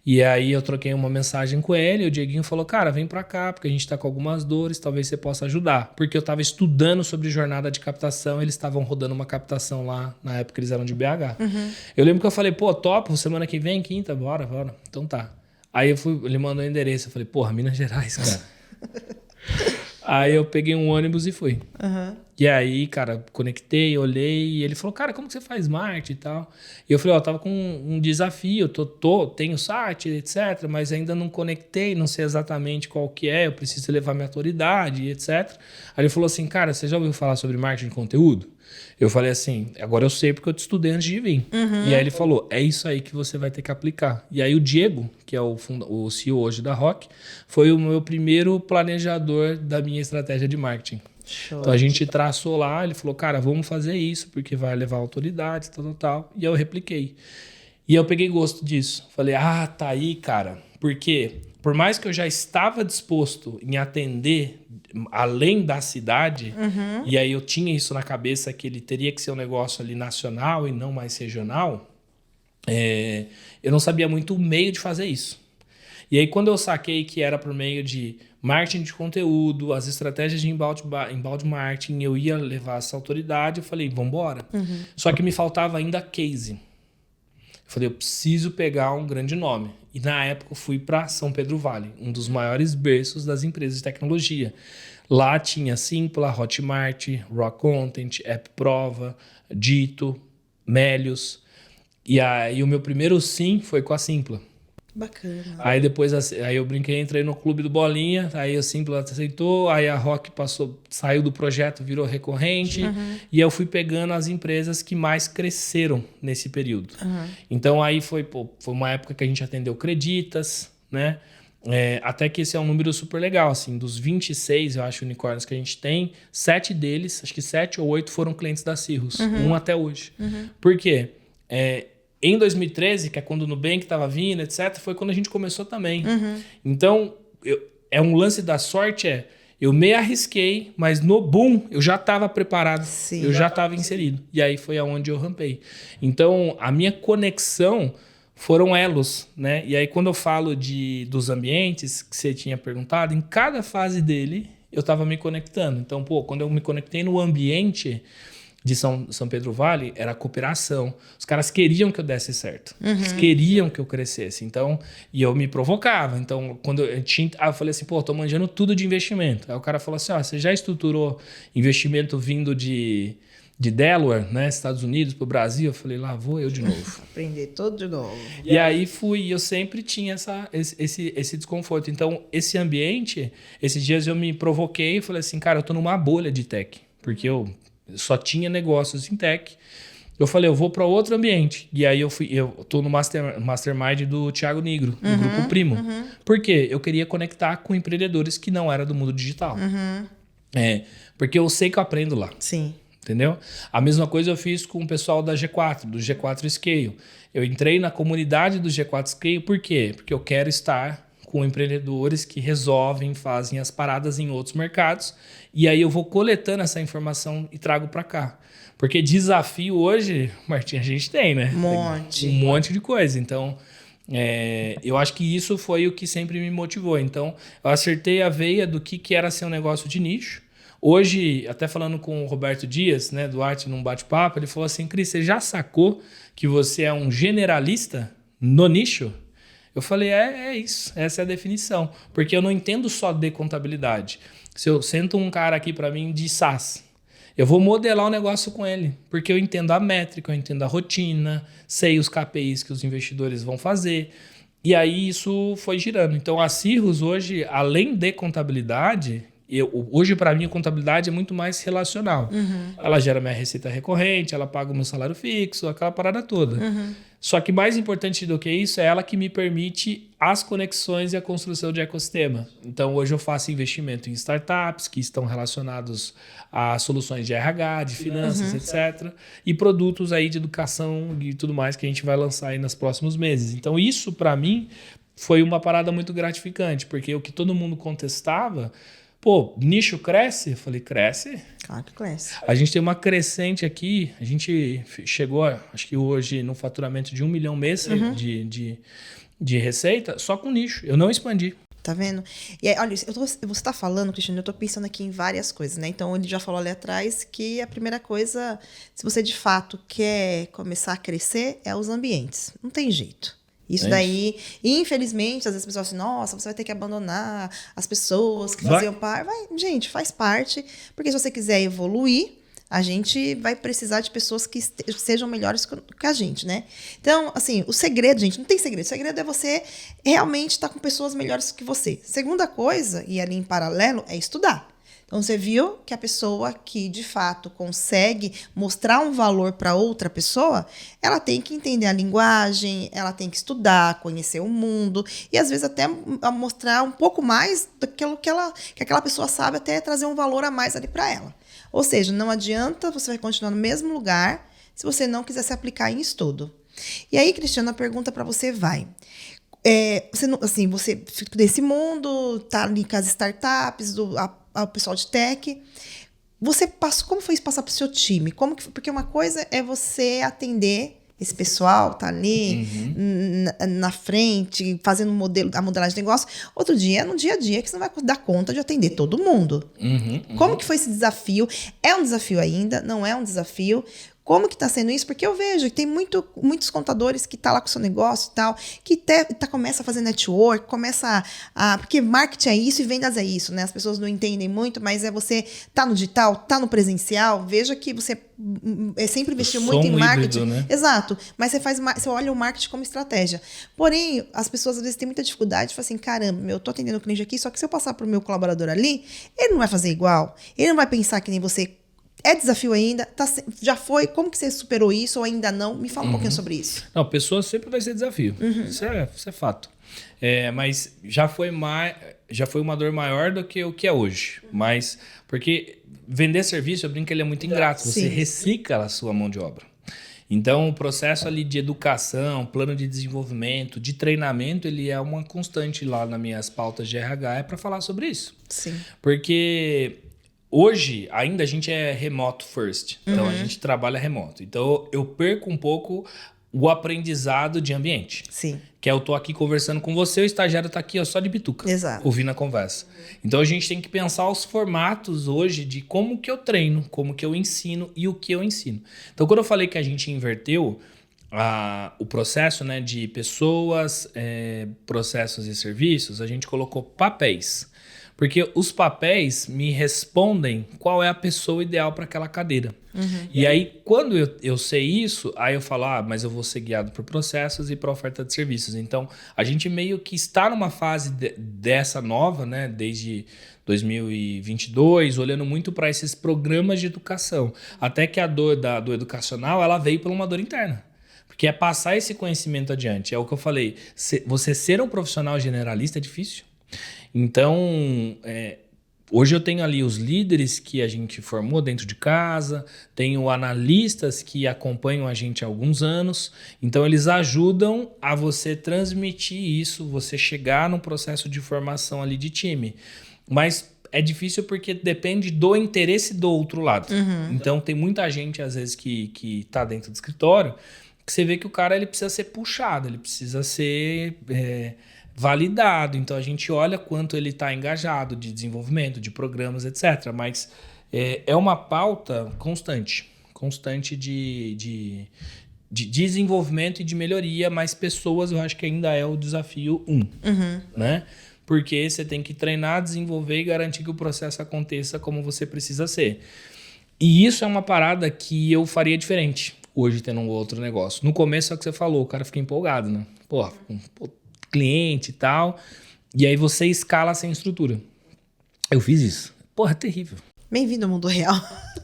E aí eu troquei uma mensagem com ele, e o Dieguinho falou, cara, vem pra cá, porque a gente tá com algumas dores, talvez você possa ajudar. Porque eu tava estudando sobre jornada de captação, eles estavam rodando uma captação lá, na época eles eram de BH. Eu lembro que eu falei, pô, topo, semana que vem, quinta, bora. Então tá. Aí ele mandou o endereço, eu falei, porra, Minas Gerais, cara. Aí eu peguei um ônibus e fui. E aí, cara, conectei, olhei, e ele falou, cara, como que você faz marketing e tal? E eu falei, ó, tava com um desafio, tenho site, etc, mas ainda não conectei, não sei exatamente qual que é, eu preciso levar minha autoridade, etc. Aí ele falou assim, cara, você já ouviu falar sobre marketing de conteúdo? Eu falei assim, agora eu sei porque eu te estudei antes de vir. E aí ele falou, é isso aí que você vai ter que aplicar. E aí o Diego, que é o CEO hoje da Rock, foi o meu primeiro planejador da minha estratégia de marketing. Show. Então a gente traçou lá, ele falou, cara, vamos fazer isso, porque vai levar autoridade, tal. E eu repliquei. E eu peguei gosto disso. Falei, tá aí, cara. Porque por mais que eu já estava disposto em atender além da cidade, e aí eu tinha isso na cabeça que ele teria que ser um negócio ali nacional e não mais regional, eu não sabia muito o meio de fazer isso. E aí quando eu saquei que era por meio de marketing de conteúdo, as estratégias de inbound marketing, eu ia levar essa autoridade, eu falei, vamos embora. Só que me faltava ainda case. Eu falei, eu preciso pegar um grande nome. E na época eu fui para São Pedro Vale, um dos maiores berços das empresas de tecnologia. Lá tinha Simpla, Hotmart, Rock Content, App Prova, Dito, Melius. E aí o meu primeiro sim foi com a Simpla. Bacana. Aí depois aí eu brinquei, entrei no clube do Bolinha, aí a Simpla aceitou, aí a Rock saiu do projeto, virou recorrente, e eu fui pegando as empresas que mais cresceram nesse período. Então aí foi uma época que a gente atendeu Creditas, né? Até que esse é um número super legal, assim, dos 26, eu acho, unicórnios que a gente tem, 7 deles, acho que 7 ou 8 foram clientes da Cirrus, um até hoje. Por quê? Em 2013, que é quando o Nubank estava vindo, etc., foi quando a gente começou também. Então, um lance da sorte eu me arrisquei, mas no boom eu já estava preparado, Sim. eu já estava inserido. E aí foi aonde eu rampei. Então, a minha conexão foram elos, né? E aí quando eu falo dos ambientes que você tinha perguntado, em cada fase dele eu estava me conectando. Então, quando eu me conectei no ambiente de São Pedro Vale, era a cooperação. Os caras queriam que eu desse certo. Eles queriam que eu crescesse. Então, e eu me provocava. Então, quando eu falei assim, tô manjando tudo de investimento. Aí o cara falou assim, você já estruturou investimento vindo de Delaware, né, Estados Unidos, para o Brasil? Eu falei, lá vou eu de novo. Aprender tudo de novo. E aí fui, eu sempre tinha esse desconforto. Então, esse ambiente, esses dias eu me provoquei e falei assim, cara, eu tô numa bolha de tech. Porque eu só tinha negócios em tech. Eu falei, eu vou para outro ambiente. E aí eu tô no mastermind do Thiago Nigro, do Grupo Primo. Por quê? Eu queria conectar com empreendedores que não eram do mundo digital. Porque eu sei que eu aprendo lá. Sim. Entendeu? A mesma coisa eu fiz com o pessoal da G4, do G4 Scale. Eu entrei na comunidade do G4 Scale, por quê? Porque eu quero estar com empreendedores que resolvem, fazem as paradas em outros mercados. E aí eu vou coletando essa informação e trago para cá. Porque desafio hoje, Martim, a gente tem, né? Um monte de coisa. Então, eu acho que isso foi o que sempre me motivou. Então, eu acertei a veia do que era ser um negócio de nicho. Hoje, até falando com o Roberto Dias, né, do Arte, num bate-papo, ele falou assim, Cris, você já sacou que você é um generalista no nicho? Eu falei, é isso, essa é a definição. Porque eu não entendo só de contabilidade. Se eu sento um cara aqui para mim de SaaS, eu vou modelar o negócio com ele, porque eu entendo a métrica, eu entendo a rotina, sei os KPIs que os investidores vão fazer. E aí isso foi girando. Então a Cirrus hoje, além de contabilidade... hoje, para mim, a contabilidade é muito mais relacional. Ela gera minha receita recorrente, ela paga o meu salário fixo, aquela parada toda. Só que mais importante do que isso é ela que me permite as conexões e a construção de ecossistema. Então, hoje eu faço investimento em startups que estão relacionados a soluções de RH, de finanças, etc. E produtos aí de educação e tudo mais que a gente vai lançar aí nos próximos meses. Então, isso, para mim, foi uma parada muito gratificante, porque o que todo mundo contestava... Pô, nicho cresce? Eu falei, cresce? Claro que cresce. A gente tem uma crescente aqui, a gente chegou, acho que hoje, no faturamento de 1 milhão mês de receita, só com nicho. Eu não expandi. Tá vendo? E aí, olha, você tá falando, Cristiano, eu tô pensando aqui em várias coisas, né? Então, ele já falou ali atrás que a primeira coisa, se você de fato quer começar a crescer, é os ambientes. Não tem jeito. Isso daí, infelizmente, às vezes as pessoas assim, nossa, você vai ter que abandonar as pessoas que faziam parte. Gente, faz parte, porque se você quiser evoluir, a gente vai precisar de pessoas que sejam melhores que a gente, né? Então, assim, o segredo, gente, não tem segredo. O segredo é você realmente estar com pessoas melhores que você. Segunda coisa, e ali em paralelo, é estudar. Então, você viu que a pessoa que, de fato, consegue mostrar um valor para outra pessoa, ela tem que entender a linguagem, ela tem que estudar, conhecer o mundo e, às vezes, até mostrar um pouco mais daquilo que aquela pessoa sabe, até trazer um valor a mais ali para ela. Ou seja, não adianta, você vai continuar no mesmo lugar se você não quiser se aplicar em estudo. E aí, Cristiano, a pergunta para você vai... você fica desse mundo, tá ali com as startups, o pessoal de tech. Como foi isso passar para o seu time? Porque uma coisa é você atender esse pessoal, tá ali na frente, fazendo a modelagem de negócio. Outro dia, no dia a dia, que você não vai dar conta de atender todo mundo. Como que foi esse desafio? É um desafio ainda? Não é um desafio? Como que está sendo isso? Porque eu vejo que tem muitos contadores que estão lá com o seu negócio e tal, que começa a fazer network, porque marketing é isso e vendas é isso, né? As pessoas não entendem muito, mas você tá no digital, tá no presencial, veja que você sempre investiu muito em marketing. Híbrido, né? Exato, mas você olha o marketing como estratégia. Porém, as pessoas às vezes têm muita dificuldade, falam assim, caramba, eu tô atendendo o cliente aqui, só que se eu passar pro meu colaborador ali, ele não vai fazer igual, ele não vai pensar que nem você. É desafio ainda? Já foi? Como que você superou isso ou ainda não? Me fala um pouquinho sobre isso. Não, pessoa sempre vai ser desafio. Isso é fato. Mas já foi uma dor maior do que o que é hoje. Mas, porque vender serviço, eu brinco que ele é muito ingrato. Você recicla a sua mão de obra. Então, o processo ali de educação, plano de desenvolvimento, de treinamento, ele é uma constante lá nas minhas pautas de RH, para falar sobre isso. Sim. Porque... hoje, ainda a gente é remoto first. Então, a gente trabalha remoto. Então, eu perco um pouco o aprendizado de ambiente. Sim. Que eu tô aqui conversando com você, o estagiário tá aqui só de bituca. Exato. Ouvindo a conversa. Então, a gente tem que pensar os formatos hoje de como que eu treino, como que eu ensino e o que eu ensino. Então, quando eu falei que a gente inverteu o processo, né, de pessoas, processos e serviços, a gente colocou papéis. Porque os papéis me respondem qual é a pessoa ideal para aquela cadeira. E aí, quando eu sei isso, aí eu falo, mas eu vou ser guiado por processos e por oferta de serviços. Então, a gente meio que está numa fase dessa nova, né, desde 2022, olhando muito para esses programas de educação. Até que a dor do educacional, ela veio por uma dor interna. Porque é passar esse conhecimento adiante. É o que eu falei, você ser um profissional generalista é difícil. Então, hoje eu tenho ali os líderes que a gente formou dentro de casa, tenho analistas que acompanham a gente há alguns anos, então eles ajudam a você transmitir isso, você chegar num processo de formação ali de time. Mas é difícil porque depende do interesse do outro lado. Então tem muita gente às vezes que está dentro do escritório, que você vê que o cara ele precisa ser puxado, ele precisa ser... validado, então a gente olha quanto ele está engajado de desenvolvimento, de programas, etc. Mas é uma pauta constante de desenvolvimento e de melhoria, mas pessoas eu acho que ainda é o desafio 1, né? Porque você tem que treinar, desenvolver e garantir que o processo aconteça como você precisa ser. E isso é uma parada que eu faria diferente hoje tendo um outro negócio. No começo é o que você falou, o cara fica empolgado, né? Porra, cliente e tal, e aí você escala sem estrutura. Eu fiz isso. Porra, é terrível. Bem-vindo ao mundo real.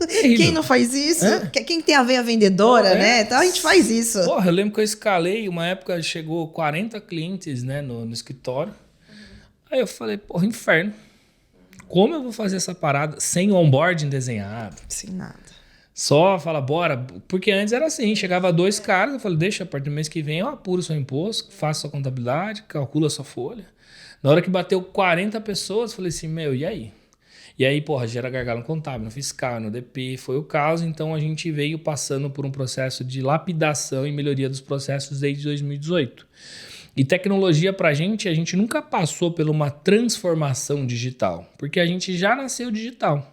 Quem não faz isso? Quem tem a veia vendedora, né? Então a gente faz isso. Porra, eu lembro que eu escalei, uma época chegou 40 clientes, né, no escritório. Aí eu falei, porra, inferno. Como eu vou fazer essa parada sem onboarding desenhado? Sem nada. Só fala, bora. Porque antes era assim, chegava 2 caras, eu falei, deixa, a partir do mês que vem eu apuro seu imposto, faço sua contabilidade, calculo a sua folha. Na hora que bateu 40 pessoas, eu falei assim, e aí? E aí, porra, gera gargalo contábil, no fiscal, no DP, foi o caos. Então a gente veio passando por um processo de lapidação e melhoria dos processos desde 2018. E tecnologia pra gente, a gente nunca passou por uma transformação digital, porque a gente já nasceu digital.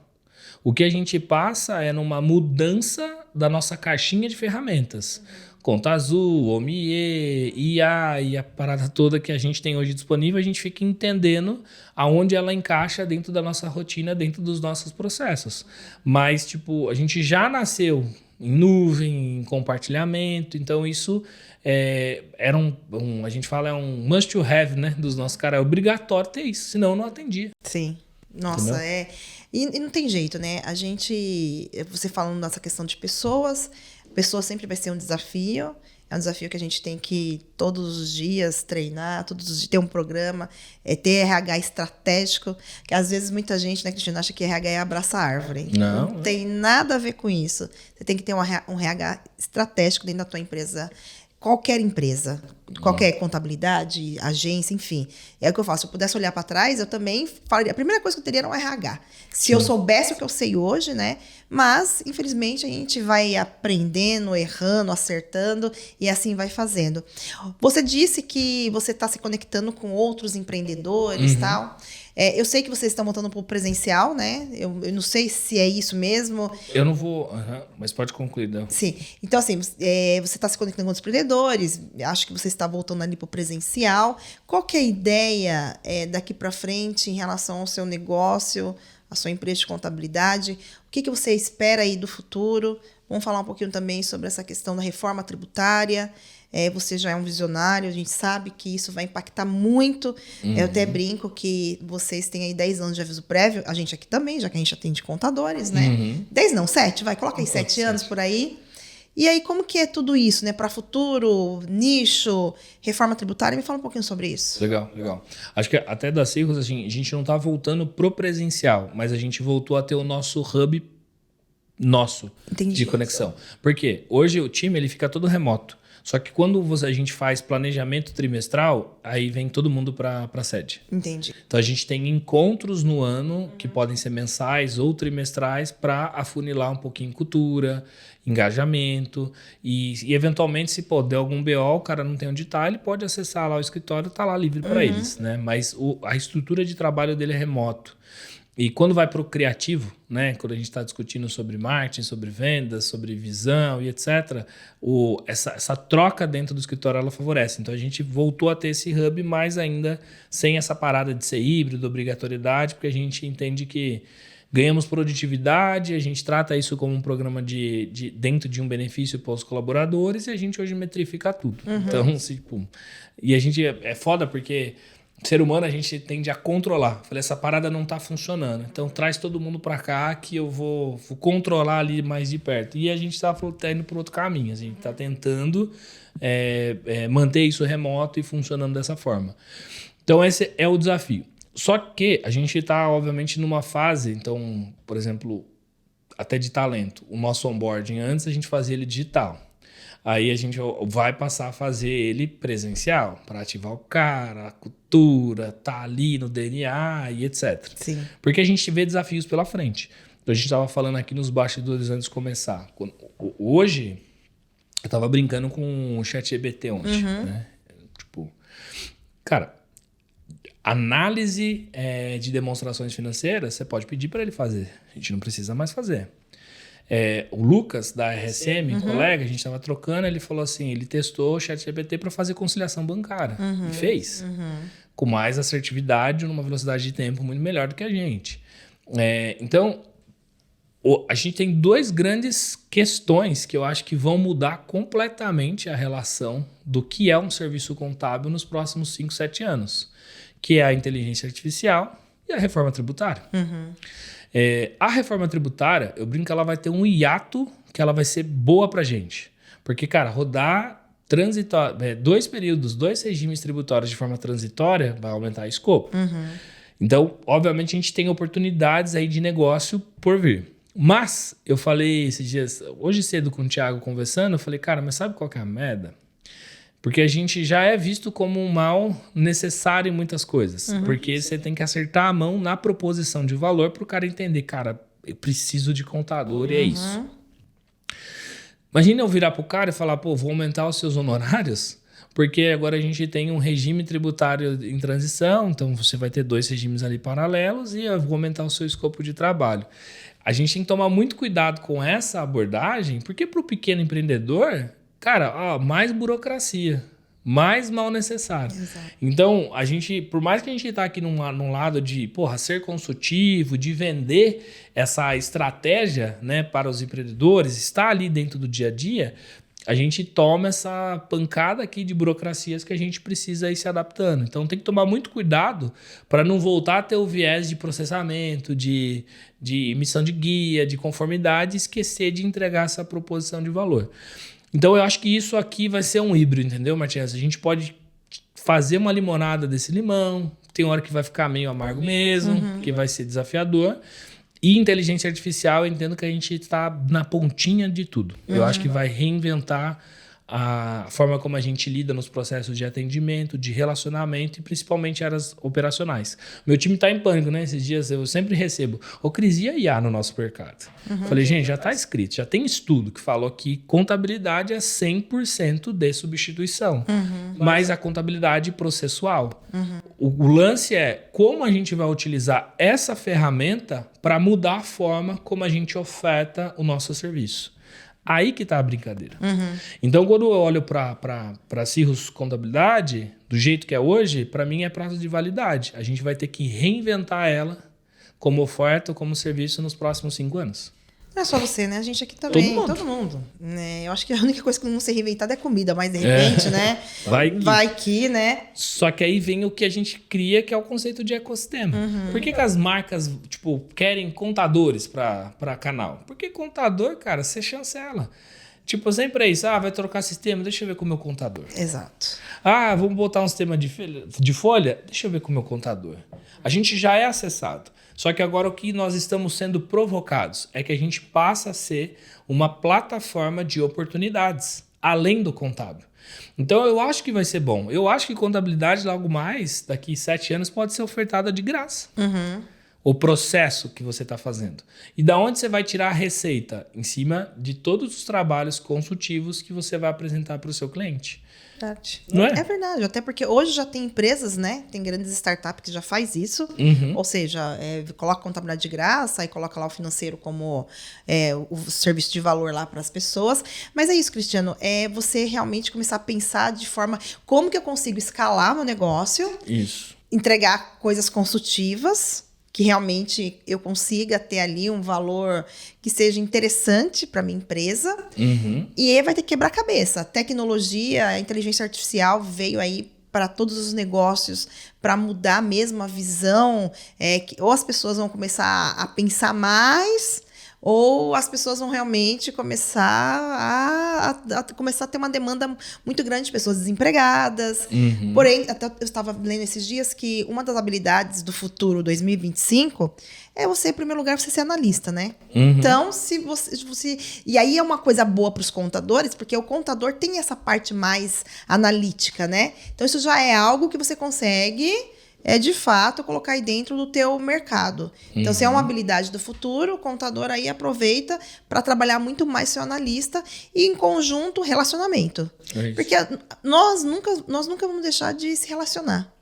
O que a gente passa é numa mudança da nossa caixinha de ferramentas. Conta Azul, OMIE, IA e a parada toda que a gente tem hoje disponível, a gente fica entendendo aonde ela encaixa dentro da nossa rotina, dentro dos nossos processos. Mas, tipo, a gente já nasceu em nuvem, em compartilhamento, então isso era a gente fala, é um must to have, né, dos nossos caras. É obrigatório ter isso, senão não atendia. Sim. Nossa, Entendeu? E não tem jeito, né? Você falando dessa questão de pessoas sempre vai ser um desafio. É um desafio que a gente tem que todos os dias treinar, todos os dias ter um programa, ter RH estratégico, que às vezes muita gente, né, Cristina, acha que RH é abraçar árvore. Não tem nada a ver com isso. Você tem que ter um RH estratégico dentro da tua empresa. Qualquer empresa, qualquer contabilidade, agência, enfim. É o que eu faço. Se eu pudesse olhar para trás, eu também falaria. A primeira coisa que eu teria era um RH. Se eu soubesse o que eu sei hoje, né? Mas, infelizmente, a gente vai aprendendo, errando, acertando e assim vai fazendo. Você disse que você está se conectando com outros empreendedores e tal. Eu sei que vocês estão montando para o presencial, né? Eu não sei se é isso mesmo. Eu não vou... mas pode concluir, não. Sim. Então, assim, você está se conectando com outros empreendedores, acho que você está voltando ali para o presencial. Qual que é a ideia daqui para frente em relação ao seu negócio, a sua empresa de contabilidade? O que você espera aí do futuro? Vamos falar um pouquinho também sobre essa questão da reforma tributária. Você já é um visionário, a gente sabe que isso vai impactar muito. Eu até brinco que vocês têm aí 10 anos de aviso prévio, a gente aqui também, já que a gente atende contadores, né? 10 não, 7, vai, coloca aí 7 anos por aí. E aí, como que é tudo isso, né? Para futuro, nicho, reforma tributária, me fala um pouquinho sobre isso. Legal. Acho que até da Cirrus, assim, a gente não está voltando pro presencial, mas a gente voltou a ter o nosso hub de conexão. Por quê? Hoje o time ele fica todo remoto. Só que quando a gente faz planejamento trimestral, aí vem todo mundo para a sede. Entendi. Então a gente tem encontros no ano, que podem ser mensais ou trimestrais, para afunilar um pouquinho cultura, engajamento. E eventualmente, se der algum BO, o cara não tem onde estar, ele pode acessar lá o escritório, tá lá livre para eles, né? Mas a estrutura de trabalho dele é remoto. E quando vai para o criativo, né, quando a gente está discutindo sobre marketing, sobre vendas, sobre visão e etc., essa troca dentro do escritório ela favorece. Então a gente voltou a ter esse hub, mas ainda sem essa parada de ser híbrido, obrigatoriedade, porque a gente entende que ganhamos produtividade, a gente trata isso como um programa dentro de um benefício para os colaboradores e a gente hoje metrifica tudo. Então, tipo, e a gente é foda porque ser humano a gente tende a controlar. Falei, essa parada não tá funcionando. Então traz todo mundo para cá que eu vou controlar ali mais de perto. E a gente tá indo por outro caminho. A gente tá tentando manter isso remoto e funcionando dessa forma. Então esse é o desafio. Só que a gente está, obviamente, numa fase, então, por exemplo, até de talento. O nosso onboarding, antes a gente fazia ele digital. Aí a gente vai passar a fazer ele presencial, para ativar o cara, a cultura, tá ali no DNA e etc. Sim. Porque a gente vê desafios pela frente. Então a gente estava falando aqui nos bastidores antes de começar. Hoje, eu estava brincando com o ChatGPT ontem. Né? Tipo, cara... Análise de demonstrações financeiras, você pode pedir para ele fazer. A gente não precisa mais fazer. O Lucas, da RSM, colega, a gente estava trocando, ele falou assim, ele testou o ChatGPT para fazer conciliação bancária. E fez. Com mais assertividade, numa velocidade de tempo muito melhor do que a gente. Então, a gente tem duas grandes questões que eu acho que vão mudar completamente a relação do que é um serviço contábil nos próximos 5, 7 anos. Que é a inteligência artificial e a reforma tributária. A reforma tributária, eu brinco que ela vai ter um hiato que ela vai ser boa pra gente. Porque, cara, rodar dois períodos, 2 regimes tributários de forma transitória vai aumentar o escopo. Então, obviamente, a gente tem oportunidades aí de negócio por vir. Mas, eu falei esses dias, hoje cedo com o Thiago conversando, eu falei, cara, mas sabe qual que é a merda? Porque a gente já é visto como um mal necessário em muitas coisas. Porque você tem que acertar a mão na proposição de valor para o cara entender, cara, eu preciso de contador e é isso. Imagina eu virar para o cara e falar, pô, vou aumentar os seus honorários, porque agora a gente tem um regime tributário em transição, então você vai ter 2 regimes ali paralelos e eu vou aumentar o seu escopo de trabalho. A gente tem que tomar muito cuidado com essa abordagem, porque para o pequeno empreendedor... Cara, mais burocracia, mais mal necessário. Exato. Então, a gente, por mais que a gente tá aqui num lado de, ser consultivo, de vender essa estratégia, né, para os empreendedores, estar ali dentro do dia a dia, a gente toma essa pancada aqui de burocracias que a gente precisa ir se adaptando. Então, tem que tomar muito cuidado para não voltar a ter o viés de processamento, de emissão de guia, de conformidade e esquecer de entregar essa proposição de valor. Então, eu acho que isso aqui vai ser um híbrido, entendeu, Martins? A gente pode fazer uma limonada desse limão, tem hora que vai ficar meio amargo mesmo, que vai ser desafiador. E inteligência artificial, eu entendo que a gente está na pontinha de tudo. Eu acho que vai reinventar a forma como a gente lida nos processos de atendimento, de relacionamento e principalmente áreas operacionais. Meu time está em pânico, né? Esses dias eu sempre recebo, crise e IA no nosso mercado. Falei, gente, já está escrito, já tem estudo que falou que contabilidade é 100% de substituição, mas a contabilidade processual. O lance é como a gente vai utilizar essa ferramenta para mudar a forma como a gente oferta o nosso serviço. Aí que tá a brincadeira. Então, quando eu olho para Cirrus Contabilidade, do jeito que é hoje, para mim é prazo de validade. A gente vai ter que reinventar ela como oferta, como serviço nos próximos 5 anos. Não é só você, né? A gente aqui também, todo mundo. Né? Eu acho que a única coisa que não ser reinventada é comida, mas de repente, né? Vai que, né? Só que aí vem o que a gente cria, que é o conceito de ecossistema. Por que as marcas, querem contadores para canal? Porque contador, cara, você chancela. Sempre é isso. Vai trocar sistema, deixa eu ver com o meu contador. Exato. Vamos botar um sistema de folha, deixa eu ver com o meu contador. A gente já é acessado. Só que agora o que nós estamos sendo provocados é que a gente passa a ser uma plataforma de oportunidades, além do contábil. Então eu acho que vai ser bom. Eu acho que contabilidade logo mais, daqui 7 anos, pode ser ofertada de graça. o processo que você está fazendo. E da onde você vai tirar a receita? Em cima de todos os trabalhos consultivos que você vai apresentar para o seu cliente. Verdade. Não é? É verdade, até porque hoje já tem empresas, né? Tem grandes startups que já faz isso. Ou seja, coloca contabilidade de graça e coloca lá o financeiro como o serviço de valor lá para as pessoas. Mas é isso, Cristiano. É você realmente começar a pensar de forma como que eu consigo escalar meu negócio. Isso. Entregar coisas consultivas, que realmente eu consiga ter ali um valor que seja interessante para minha empresa. E aí vai ter que quebrar a cabeça. A tecnologia, a inteligência artificial veio aí para todos os negócios, para mudar mesmo a visão. Ou as pessoas vão começar a pensar mais, ou as pessoas vão realmente começar a ter uma demanda muito grande de pessoas desempregadas. Porém, até eu estava lendo esses dias que uma das habilidades do futuro 2025 é você, em primeiro lugar, você ser analista, né? Então, se você... E aí é uma coisa boa para os contadores, porque o contador tem essa parte mais analítica, né? Então, isso já é algo que você consegue... de fato, colocar aí dentro do teu mercado. Então, se é uma habilidade do futuro, o contador aí aproveita para trabalhar muito mais seu analista e, em conjunto, relacionamento. Porque nós nunca vamos deixar de se relacionar.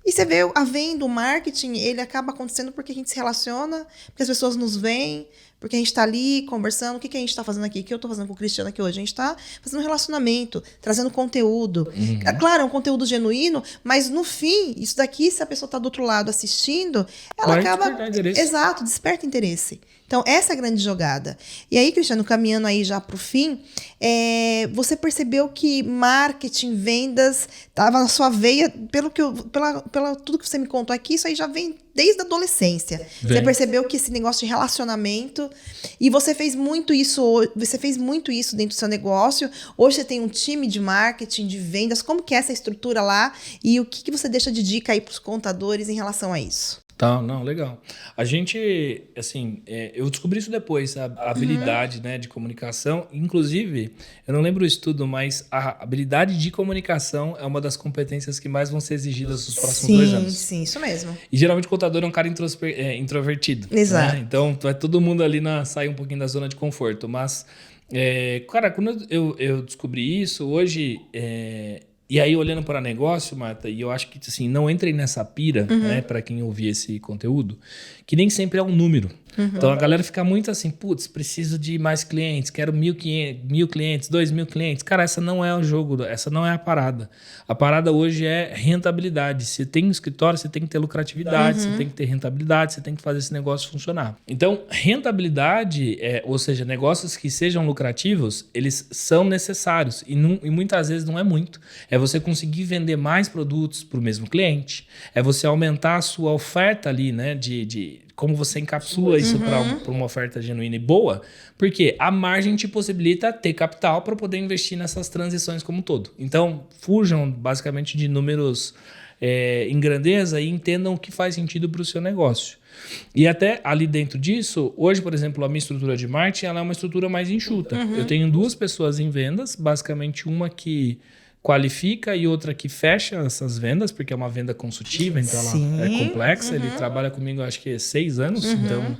E você vê a venda, o marketing, ele acaba acontecendo porque a gente se relaciona, porque as pessoas nos veem, porque a gente está ali conversando. O que a gente está fazendo aqui? O que eu estou fazendo com o Cristiano aqui hoje? A gente está fazendo um relacionamento, trazendo conteúdo. É claro, é um conteúdo genuíno, mas no fim, isso daqui, se a pessoa está do outro lado assistindo, ela acaba... Exato, desperta interesse. Então, essa é a grande jogada. E aí, Cristiano, caminhando aí já para o fim, você percebeu que marketing, vendas, estava na sua veia, pelo tudo que você me contou aqui, isso aí já vem desde a adolescência. Você percebeu que esse negócio de relacionamento, e você fez muito isso dentro do seu negócio. Hoje você tem um time de marketing, de vendas. Como que é essa estrutura lá? E o que você deixa de dica aí para os contadores em relação a isso? Tá, não, legal. A gente, assim, eu descobri isso depois, a habilidade, né, de comunicação. Inclusive, eu não lembro o estudo, mas a habilidade de comunicação é uma das competências que mais vão ser exigidas nos próximos 2 anos. Sim, isso mesmo. E geralmente o contador é um cara introvertido. Exato. Né? Então, vai todo mundo ali sair um pouquinho da zona de conforto. Mas, cara, quando eu descobri isso, hoje... E aí, olhando para negócio, Marta, e eu acho que assim, não entrem nessa pira, né, para quem ouvir esse conteúdo, que nem sempre é um número. Então a galera fica muito assim, putz, preciso de mais clientes, quero 1.000 clientes, 2.000 clientes. Cara, essa não é o jogo, essa não é a parada. A parada hoje é rentabilidade. Você tem um escritório, você tem que ter lucratividade, você tem que ter rentabilidade, você tem que fazer esse negócio funcionar. Então, rentabilidade, ou seja, negócios que sejam lucrativos, eles são necessários e muitas vezes não é muito. É você conseguir vender mais produtos para o mesmo cliente, é você aumentar a sua oferta ali, né, de como você encapsula isso para uma oferta genuína e boa, porque a margem te possibilita ter capital para poder investir nessas transições como um todo. Então, fujam basicamente de números em grandeza e entendam o que faz sentido para o seu negócio. E até ali dentro disso, hoje, por exemplo, a minha estrutura de marketing ela é uma estrutura mais enxuta. Eu tenho 2 pessoas em vendas, basicamente uma que qualifica e outra que fecha essas vendas, porque é uma venda consultiva, então ela é complexa. Ele trabalha comigo, acho que 6 anos, então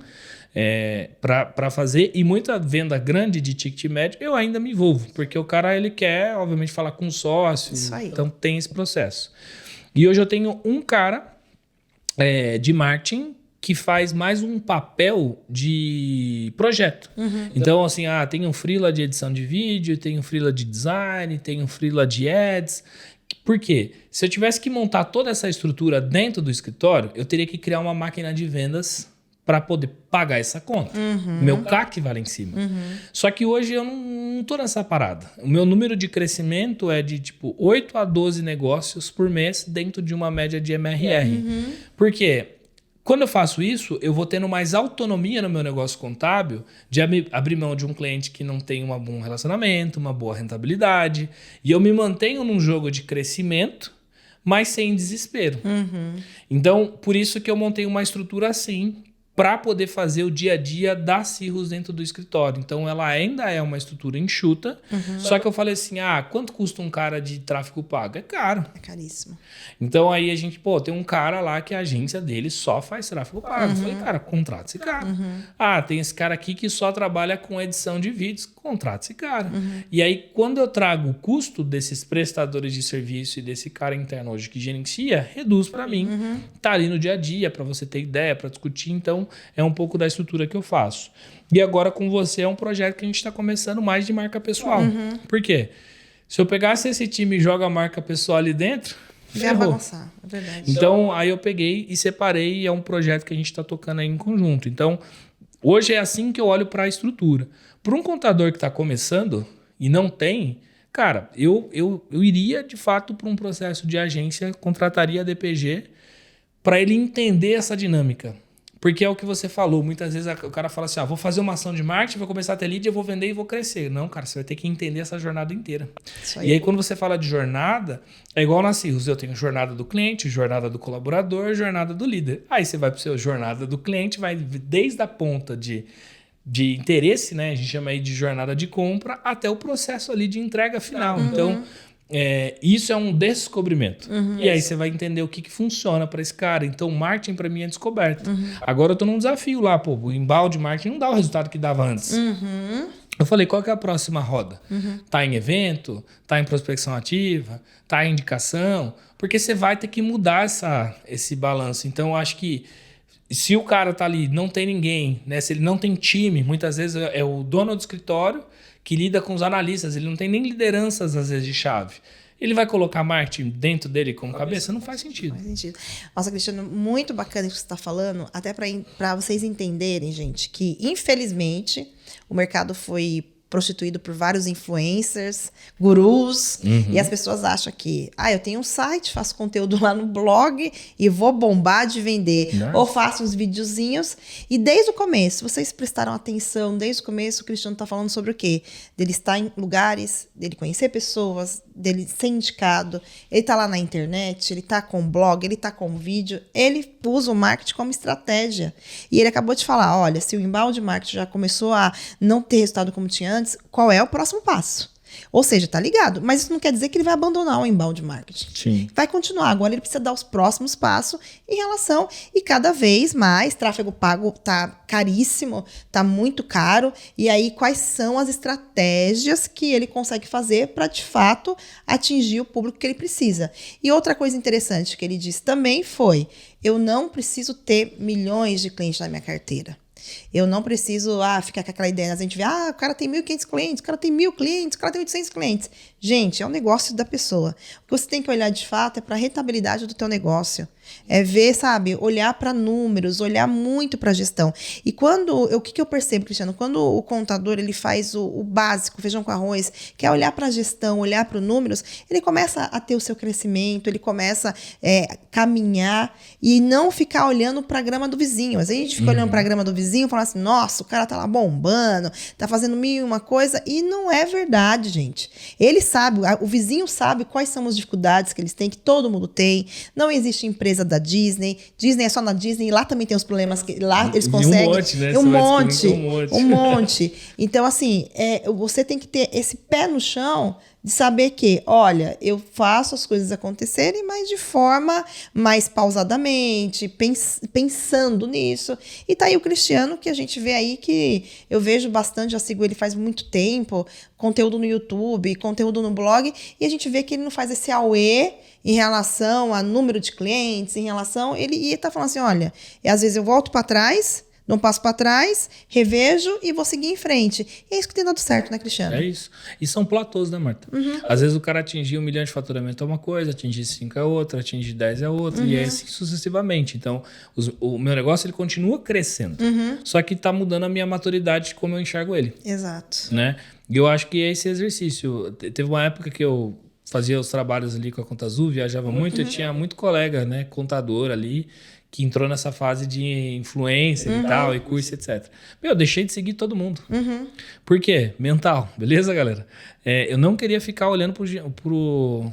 para fazer. E muita venda grande de ticket médio, eu ainda me envolvo, porque o cara ele quer, obviamente, falar com o sócio, então tem esse processo. E hoje eu tenho um cara de marketing que faz mais um papel de projeto. Então, assim, tem um freela de edição de vídeo, tem um freela de design, tem um freela de ads. Por quê? Se eu tivesse que montar toda essa estrutura dentro do escritório, eu teria que criar uma máquina de vendas para poder pagar essa conta. Meu CAC vai lá em cima. Só que hoje eu não tô nessa parada. O meu número de crescimento é de tipo 8 a 12 negócios por mês dentro de uma média de MRR. Por quê? Quando eu faço isso, eu vou tendo mais autonomia no meu negócio contábil de abrir mão de um cliente que não tem um bom relacionamento, uma boa rentabilidade. E eu me mantenho num jogo de crescimento, mas sem desespero. Então, por isso que eu montei uma estrutura assim, para poder fazer o dia a dia da Cirrus dentro do escritório. Então, ela ainda é uma estrutura enxuta, só que eu falei assim, quanto custa um cara de tráfego pago? É caro. É caríssimo. Então, aí a gente, tem um cara lá que a agência dele só faz tráfego pago. Eu falei, cara, contrata esse cara. Tem esse cara aqui que só trabalha com edição de vídeos, contrata esse cara. E aí, quando eu trago o custo desses prestadores de serviço e desse cara interno hoje que gerencia, reduz para mim. Tá ali no dia a dia, para você ter ideia, para discutir. Então, é um pouco da estrutura que eu faço. E agora com você é um projeto que a gente está começando mais de marca pessoal. Por quê? Se eu pegasse esse time e joga a marca pessoal ali dentro, já vai bagunçar, é verdade. Então, aí eu peguei e separei e é um projeto que a gente está tocando aí em conjunto. Então, hoje é assim que eu olho para a estrutura. Para um contador que está começando e não tem, cara, eu iria de fato para um processo de agência, contrataria a DPG para ele entender essa dinâmica. Porque é o que você falou, muitas vezes o cara fala assim, vou fazer uma ação de marketing, vou começar a ter lead, eu vou vender e vou crescer. Não, cara, você vai ter que entender essa jornada inteira. E aí quando você fala de jornada, é igual na Cirrus, eu tenho jornada do cliente, jornada do colaborador, jornada do líder. Aí você vai para o seu jornada do cliente, vai desde a ponta de interesse, né? A gente chama aí de jornada de compra, até o processo ali de entrega final. Então, isso é um descobrimento. E aí você vai entender o que funciona para esse cara. Então, marketing para mim é descoberta. Agora eu tô num desafio lá, o embalde marketing não dá o resultado que dava antes. Eu falei, qual que é a próxima roda? Tá em evento? Tá em prospecção ativa? Tá em indicação? Porque você vai ter que mudar esse balanço. Então, eu acho que se o cara tá ali, não tem ninguém, né? Se ele não tem time, muitas vezes é o dono do escritório que lida com os analistas, ele não tem nem lideranças, às vezes, de chave. Ele vai colocar marketing dentro dele como cabeça? Não faz sentido. Faz sentido. Nossa, Cristiano, muito bacana isso que você está falando, até para vocês entenderem, gente, que, infelizmente, o mercado foi prostituído por vários influencers, gurus, e as pessoas acham que, eu tenho um site, faço conteúdo lá no blog e vou bombar de vender. Nice. Ou faço uns videozinhos. E desde o começo, vocês prestaram atenção, desde o começo o Cristiano está falando sobre o quê? Dele estar em lugares, dele conhecer pessoas, dele ser indicado, ele está lá na internet, ele está com blog, ele está com vídeo, ele usa o marketing como estratégia. E ele acabou de falar, olha, se o inbound marketing já começou a não ter resultado como tinha antes, qual é o próximo passo? Ou seja, tá ligado. Mas isso não quer dizer que ele vai abandonar o inbound marketing. Sim. Vai continuar. Agora ele precisa dar os próximos passos em relação. E cada vez mais, tráfego pago tá caríssimo, tá muito caro. E aí, quais são as estratégias que ele consegue fazer para, de fato, atingir o público que ele precisa? E outra coisa interessante que ele disse também foi, eu não preciso ter milhões de clientes na minha carteira. Eu não preciso ficar com aquela ideia. A gente vê, o cara tem 1.500 clientes, o cara tem 1.000 clientes, o cara tem 800 clientes. Gente, é um negócio da pessoa. O que você tem que olhar de fato é para a rentabilidade do teu negócio. É ver, sabe, olhar para números, olhar muito para a gestão. E o que eu percebo, Cristiano? Quando o contador ele faz o básico, feijão com arroz, que é olhar para a gestão, olhar para os números, ele começa a ter o seu crescimento, ele começa a caminhar e não ficar olhando para a grama do vizinho. Às vezes a gente fica olhando para a grama do vizinho e fala assim, nossa, o cara tá lá bombando, tá fazendo mil e uma coisa, e não é verdade, gente. Ele sabe, o vizinho sabe quais são as dificuldades que eles têm, que todo mundo tem. Não existe empresa da Disney é só na Disney, e lá também tem os problemas que lá eles conseguem. Um monte, né? Um monte. Então, assim, você tem que ter esse pé no chão de saber que, olha, eu faço as coisas acontecerem, mas de forma mais pausadamente, pensando nisso. E tá aí o Cristiano, que a gente vê aí, que eu vejo bastante, já sigo ele faz muito tempo, conteúdo no YouTube, conteúdo no blog, e a gente vê que ele não faz esse auê em relação a número de clientes, em relação... Ele ia estar falando assim, olha, às vezes eu volto para trás, não passo para trás, revejo e vou seguir em frente. E é isso que tem dado certo, né, Cristiano? É isso. E são platôs, né, Marta? Às vezes o cara atingir 1 milhão de faturamento é uma coisa, atingir 5 é outra, atingir 10 é outra, e é assim sucessivamente. Então, o meu negócio ele continua crescendo. Só que está mudando a minha maturidade de como eu enxergo ele. Exato. Né? E eu acho que é esse exercício. Teve uma época que eu fazia os trabalhos ali com a Conta Azul, viajava muito, eu tinha muito colega, né, contador ali, que entrou nessa fase de influencer e tal, e curso, etc. Eu deixei de seguir todo mundo. Por quê? Mental. Beleza, galera? Eu não queria ficar olhando pro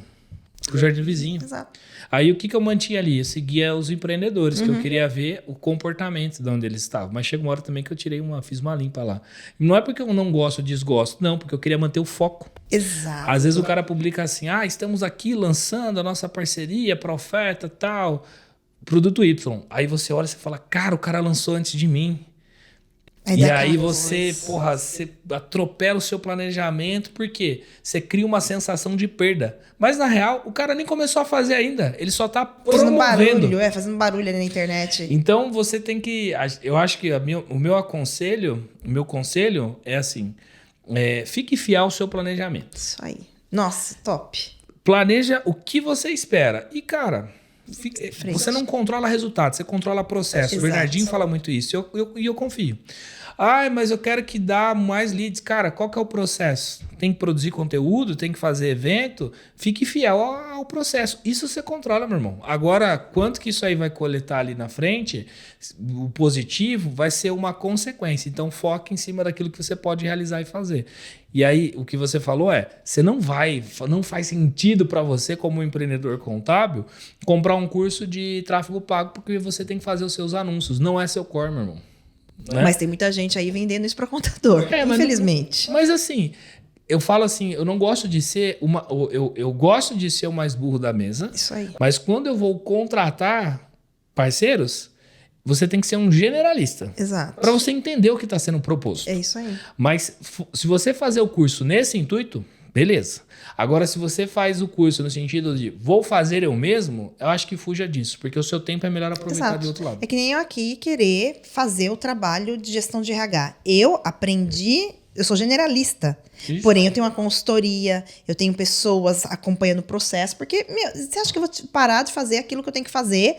pro jardim vizinho. Exato. Aí o que eu mantinha ali? Eu seguia os empreendedores, que eu queria ver o comportamento de onde eles estavam. Mas chega uma hora também que eu fiz uma limpa lá. Não é porque eu não gosto ou desgosto, não, porque eu queria manter o foco. Exato. Às vezes o cara publica assim, estamos aqui lançando a nossa parceria para oferta tal, produto Y. Aí você olha e fala, cara, o cara lançou antes de mim. E aí você atropela o seu planejamento, porque você cria uma sensação de perda. Mas na real, o cara nem começou a fazer ainda. Ele só tá promovendo. Fazendo barulho ali na internet. Então você tem que... Eu acho que o meu conselho é assim, fique fiel ao seu planejamento. Isso aí. Nossa, top. Planeja o que você espera. E, cara... Você não controla resultado, você controla processo. O Bernardinho fala muito isso e eu confio. Mas eu quero que dá mais leads. Cara, qual que é o processo? Tem que produzir conteúdo, tem que fazer evento. Fique fiel ao processo. Isso você controla, meu irmão. Agora, quanto que isso aí vai coletar ali na frente, o positivo vai ser uma consequência. Então, foque em cima daquilo que você pode realizar e fazer. E aí, o que você falou não faz sentido para você, como empreendedor contábil, comprar um curso de tráfego pago, porque você tem que fazer os seus anúncios. Não é seu core, meu irmão. Né? Mas tem muita gente aí vendendo isso para contador, infelizmente. Mas assim, eu falo assim, eu não gosto de ser eu gosto de ser o mais burro da mesa. Isso aí. Mas quando eu vou contratar parceiros, você tem que ser um generalista. Exato. Para você entender o que está sendo proposto. É isso aí. Mas se você fazer o curso nesse intuito, beleza. Agora, se você faz o curso no sentido de vou fazer eu mesmo, eu acho que fuja disso, porque o seu tempo é melhor aproveitar de outro lado. É que nem eu aqui querer fazer o trabalho de gestão de RH. Eu aprendi, eu sou generalista. Isso. Porém, eu tenho uma consultoria, eu tenho pessoas acompanhando o processo, porque, você acha que eu vou parar de fazer aquilo que eu tenho que fazer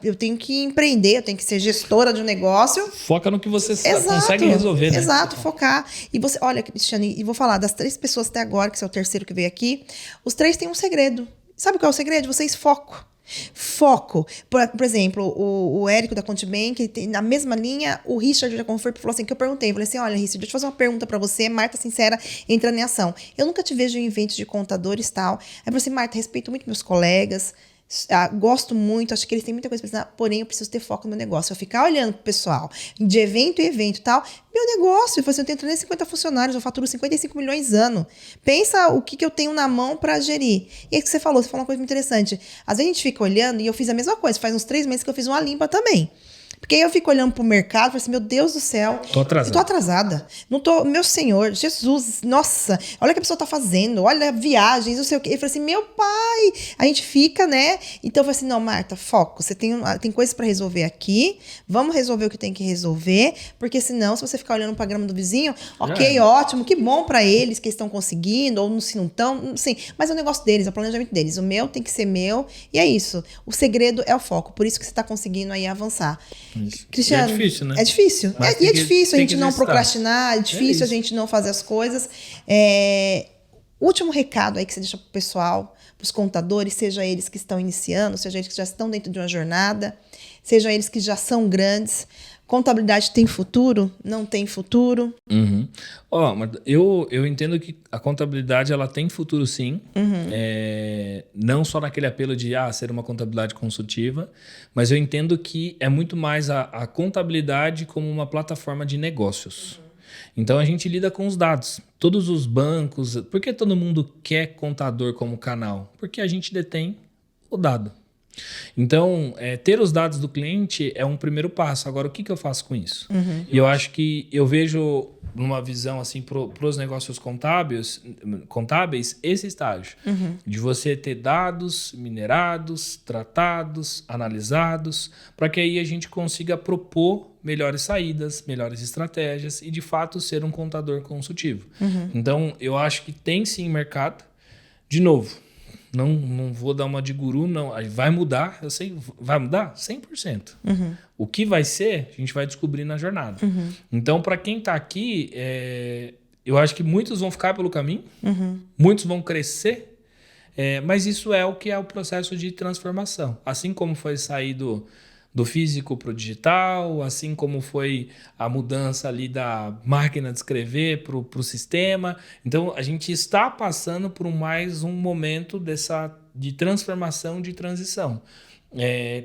eu tenho que empreender, eu tenho que ser gestora de um negócio. Foca no que você consegue resolver, né? Exato, focar. E você, olha, Cristiane, e vou falar das 3 pessoas até agora, que esse é o terceiro que veio aqui, os 3 têm um segredo. Sabe qual é o segredo? Vocês focam. Foco. Por exemplo, o Érico da Contibank, na mesma linha, o Richard da Conforto falou assim, que eu perguntei, falei assim, olha, Richard, deixa eu fazer uma pergunta pra você, Marta Sincera entrando em ação. Eu nunca te vejo em eventos de contadores e tal. Aí eu falei assim, Marta, respeito muito meus colegas, gosto muito, acho que eles têm muita coisa pra ensinar, porém eu preciso ter foco no meu negócio. Eu ficar olhando pro pessoal, de evento em evento e tal, meu negócio, eu falei assim, eu tenho 350 funcionários, eu faturo 55 milhões ano. Pensa o que eu tenho na mão pra gerir. E aí que você falou uma coisa muito interessante. Às vezes a gente fica olhando, e eu fiz a mesma coisa, faz uns 3 meses que eu fiz uma limpa também. Porque aí eu fico olhando pro mercado e falo assim, meu Deus do céu. Tô atrasada. Não tô, meu Senhor, Jesus, nossa, olha o que a pessoa tá fazendo, olha viagens, não sei o quê. Eu falei assim, meu pai, a gente fica, né? Então eu falei assim, não, Marta, foco, você tem coisas pra resolver aqui, vamos resolver o que tem que resolver, porque senão, se você ficar olhando pra grama do vizinho, ok, ótimo, que bom pra eles que estão conseguindo, ou se não estão, sim, mas é o negócio deles, é o planejamento deles, o meu tem que ser meu, e é isso. O segredo é o foco, por isso que você tá conseguindo aí avançar. Isso. Cristiano, é difícil, né? É difícil. E é difícil a gente não procrastinar, é difícil a isso. gente não fazer as coisas. Último recado aí que você deixa pro pessoal, pros contadores, seja eles que estão iniciando, seja eles que já estão dentro de uma jornada, seja eles que já são grandes. Contabilidade tem futuro? Não tem futuro? Uhum. Mas eu entendo que a contabilidade ela tem futuro sim. Uhum. Não só naquele apelo de ser uma contabilidade consultiva, mas eu entendo que é muito mais a contabilidade como uma plataforma de negócios. Uhum. Então a gente lida com os dados. Todos os bancos... Por que todo mundo quer contador como canal? Porque a gente detém o dado. Então, ter os dados do cliente é um primeiro passo. Agora, o que eu faço com isso? Uhum. E eu acho que eu vejo numa visão assim para os negócios contábeis esse estágio de você ter dados minerados, tratados, analisados, para que aí a gente consiga propor melhores saídas, melhores estratégias e de fato ser um contador consultivo. Uhum. Então, eu acho que tem sim mercado. De novo, não vou dar uma de guru, não. Vai mudar, eu sei, vai mudar 100%. Uhum. O que vai ser, a gente vai descobrir na jornada. Uhum. Então, para quem está aqui, eu acho que muitos vão ficar pelo caminho, muitos vão crescer, mas isso é o que é o processo de transformação. Assim como foi sair do físico para o digital, assim como foi a mudança ali da máquina de escrever para o sistema. Então, a gente está passando por mais um momento de transformação, de transição.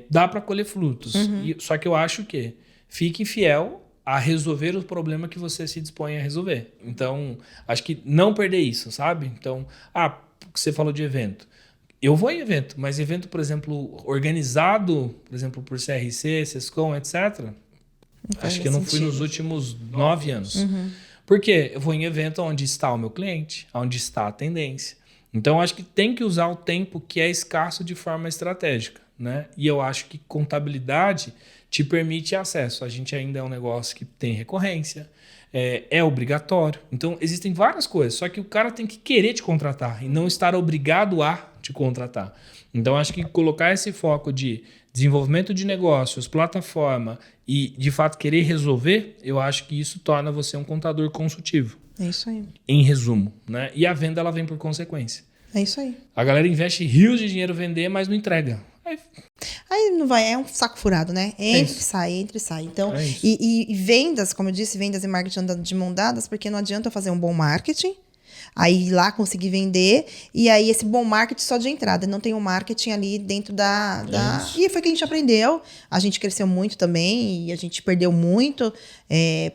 Dá para colher frutos. Só que eu acho que fique fiel a resolver o problema que você se dispõe a resolver. Então, acho que não perder isso, sabe? Então, você falou de evento. Eu vou em evento, mas evento, por exemplo, organizado, por exemplo, por CRC, Sescom, etc., acho que eu não fui nos últimos 9 anos. Por quê? Eu vou em evento onde está o meu cliente, onde está a tendência. Então, acho que tem que usar o tempo que é escasso de forma estratégica, né? E eu acho que contabilidade te permite acesso. A gente ainda é um negócio que tem recorrência, é obrigatório. Então, existem várias coisas, só que o cara tem que querer te contratar e não estar obrigado a te contratar. Então, acho que colocar esse foco de desenvolvimento de negócios, plataforma e, de fato, querer resolver, eu acho que isso torna você um contador consultivo. É isso aí. Em resumo, né? E a venda, ela vem por consequência. É isso aí. A galera investe rios de dinheiro vender, mas não entrega. Aí não vai, é um saco furado, né? Entra e sai. Então, e vendas, como eu disse, vendas e marketing andando de mão dadas, porque não adianta eu fazer um bom marketing, aí ir lá conseguir vender, e aí esse bom marketing só de entrada, não tem um marketing ali dentro da... E foi o que a gente aprendeu, a gente cresceu muito também, e a gente perdeu muito,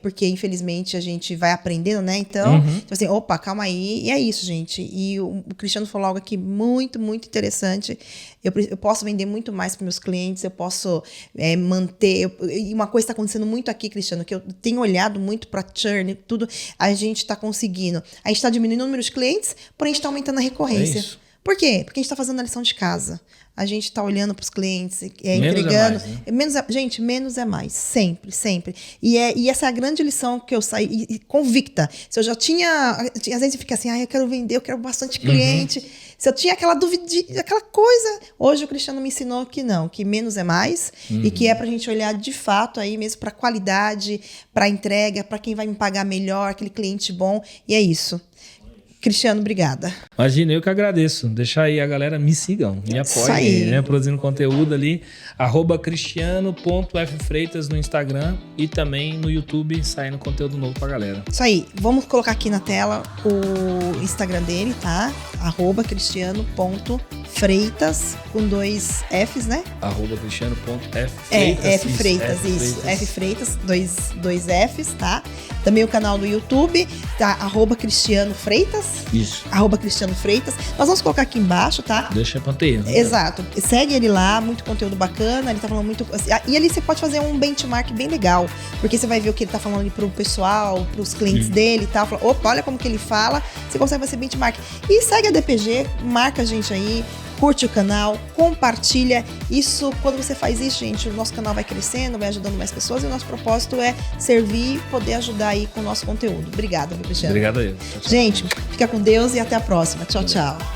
porque infelizmente a gente vai aprendendo, né? Então, tipo assim, opa, calma aí, e é isso, gente. E o Cristiano falou algo aqui muito, muito interessante. Eu posso vender muito mais para meus clientes, eu posso manter... E uma coisa está acontecendo muito aqui, Cristiano, que eu tenho olhado muito para churn, tudo, a gente está conseguindo. A gente está diminuindo o número de clientes, porém a gente está aumentando a recorrência. Por quê? Porque a gente está fazendo a lição de casa. A gente está olhando para os clientes, entregando. Gente, menos é mais. Sempre, sempre. E essa é a grande lição que eu saí convicta. Se eu já tinha... Às vezes fica assim, eu quero vender, eu quero bastante cliente. Se eu tinha aquela dúvida, aquela coisa... Hoje o Cristiano me ensinou que não, que menos é mais. E que é para a gente olhar de fato aí mesmo para qualidade, para entrega, para quem vai me pagar melhor, aquele cliente bom. E é isso. Cristiano, obrigada. Imagina, eu que agradeço. Deixar aí a galera me sigam, me apoiem, né? Produzindo conteúdo ali, @cristiano.ffreitas no Instagram e também no YouTube, saindo conteúdo novo pra galera. Isso aí, vamos colocar aqui na tela o Instagram dele, tá? @cristiano.freitas, com 2 Fs, né? @cristiano.ffreitas. Freitas, isso. Freitas, 2 Fs, tá? Também o canal do YouTube, tá? @cristiano_freitas. Isso. @Cristiano Freitas. Nós vamos colocar aqui embaixo, tá? Deixa a panteia. Exato. Segue ele lá, muito conteúdo bacana. Ele tá falando muito... E ali você pode fazer um benchmark bem legal. Porque você vai ver o que ele tá falando ali pro pessoal, pros clientes dele e tal. Fala, opa, olha como que ele fala. Você consegue fazer benchmark. E segue a DPG, marca a gente aí. Curte o canal, compartilha. Isso, quando você faz isso, gente, o nosso canal vai crescendo, vai ajudando mais pessoas e o nosso propósito é servir e poder ajudar aí com o nosso conteúdo. Obrigada, Cristiano. Obrigado aí. Tchau, tchau. Gente, fica com Deus e até a próxima. Tchau, tchau.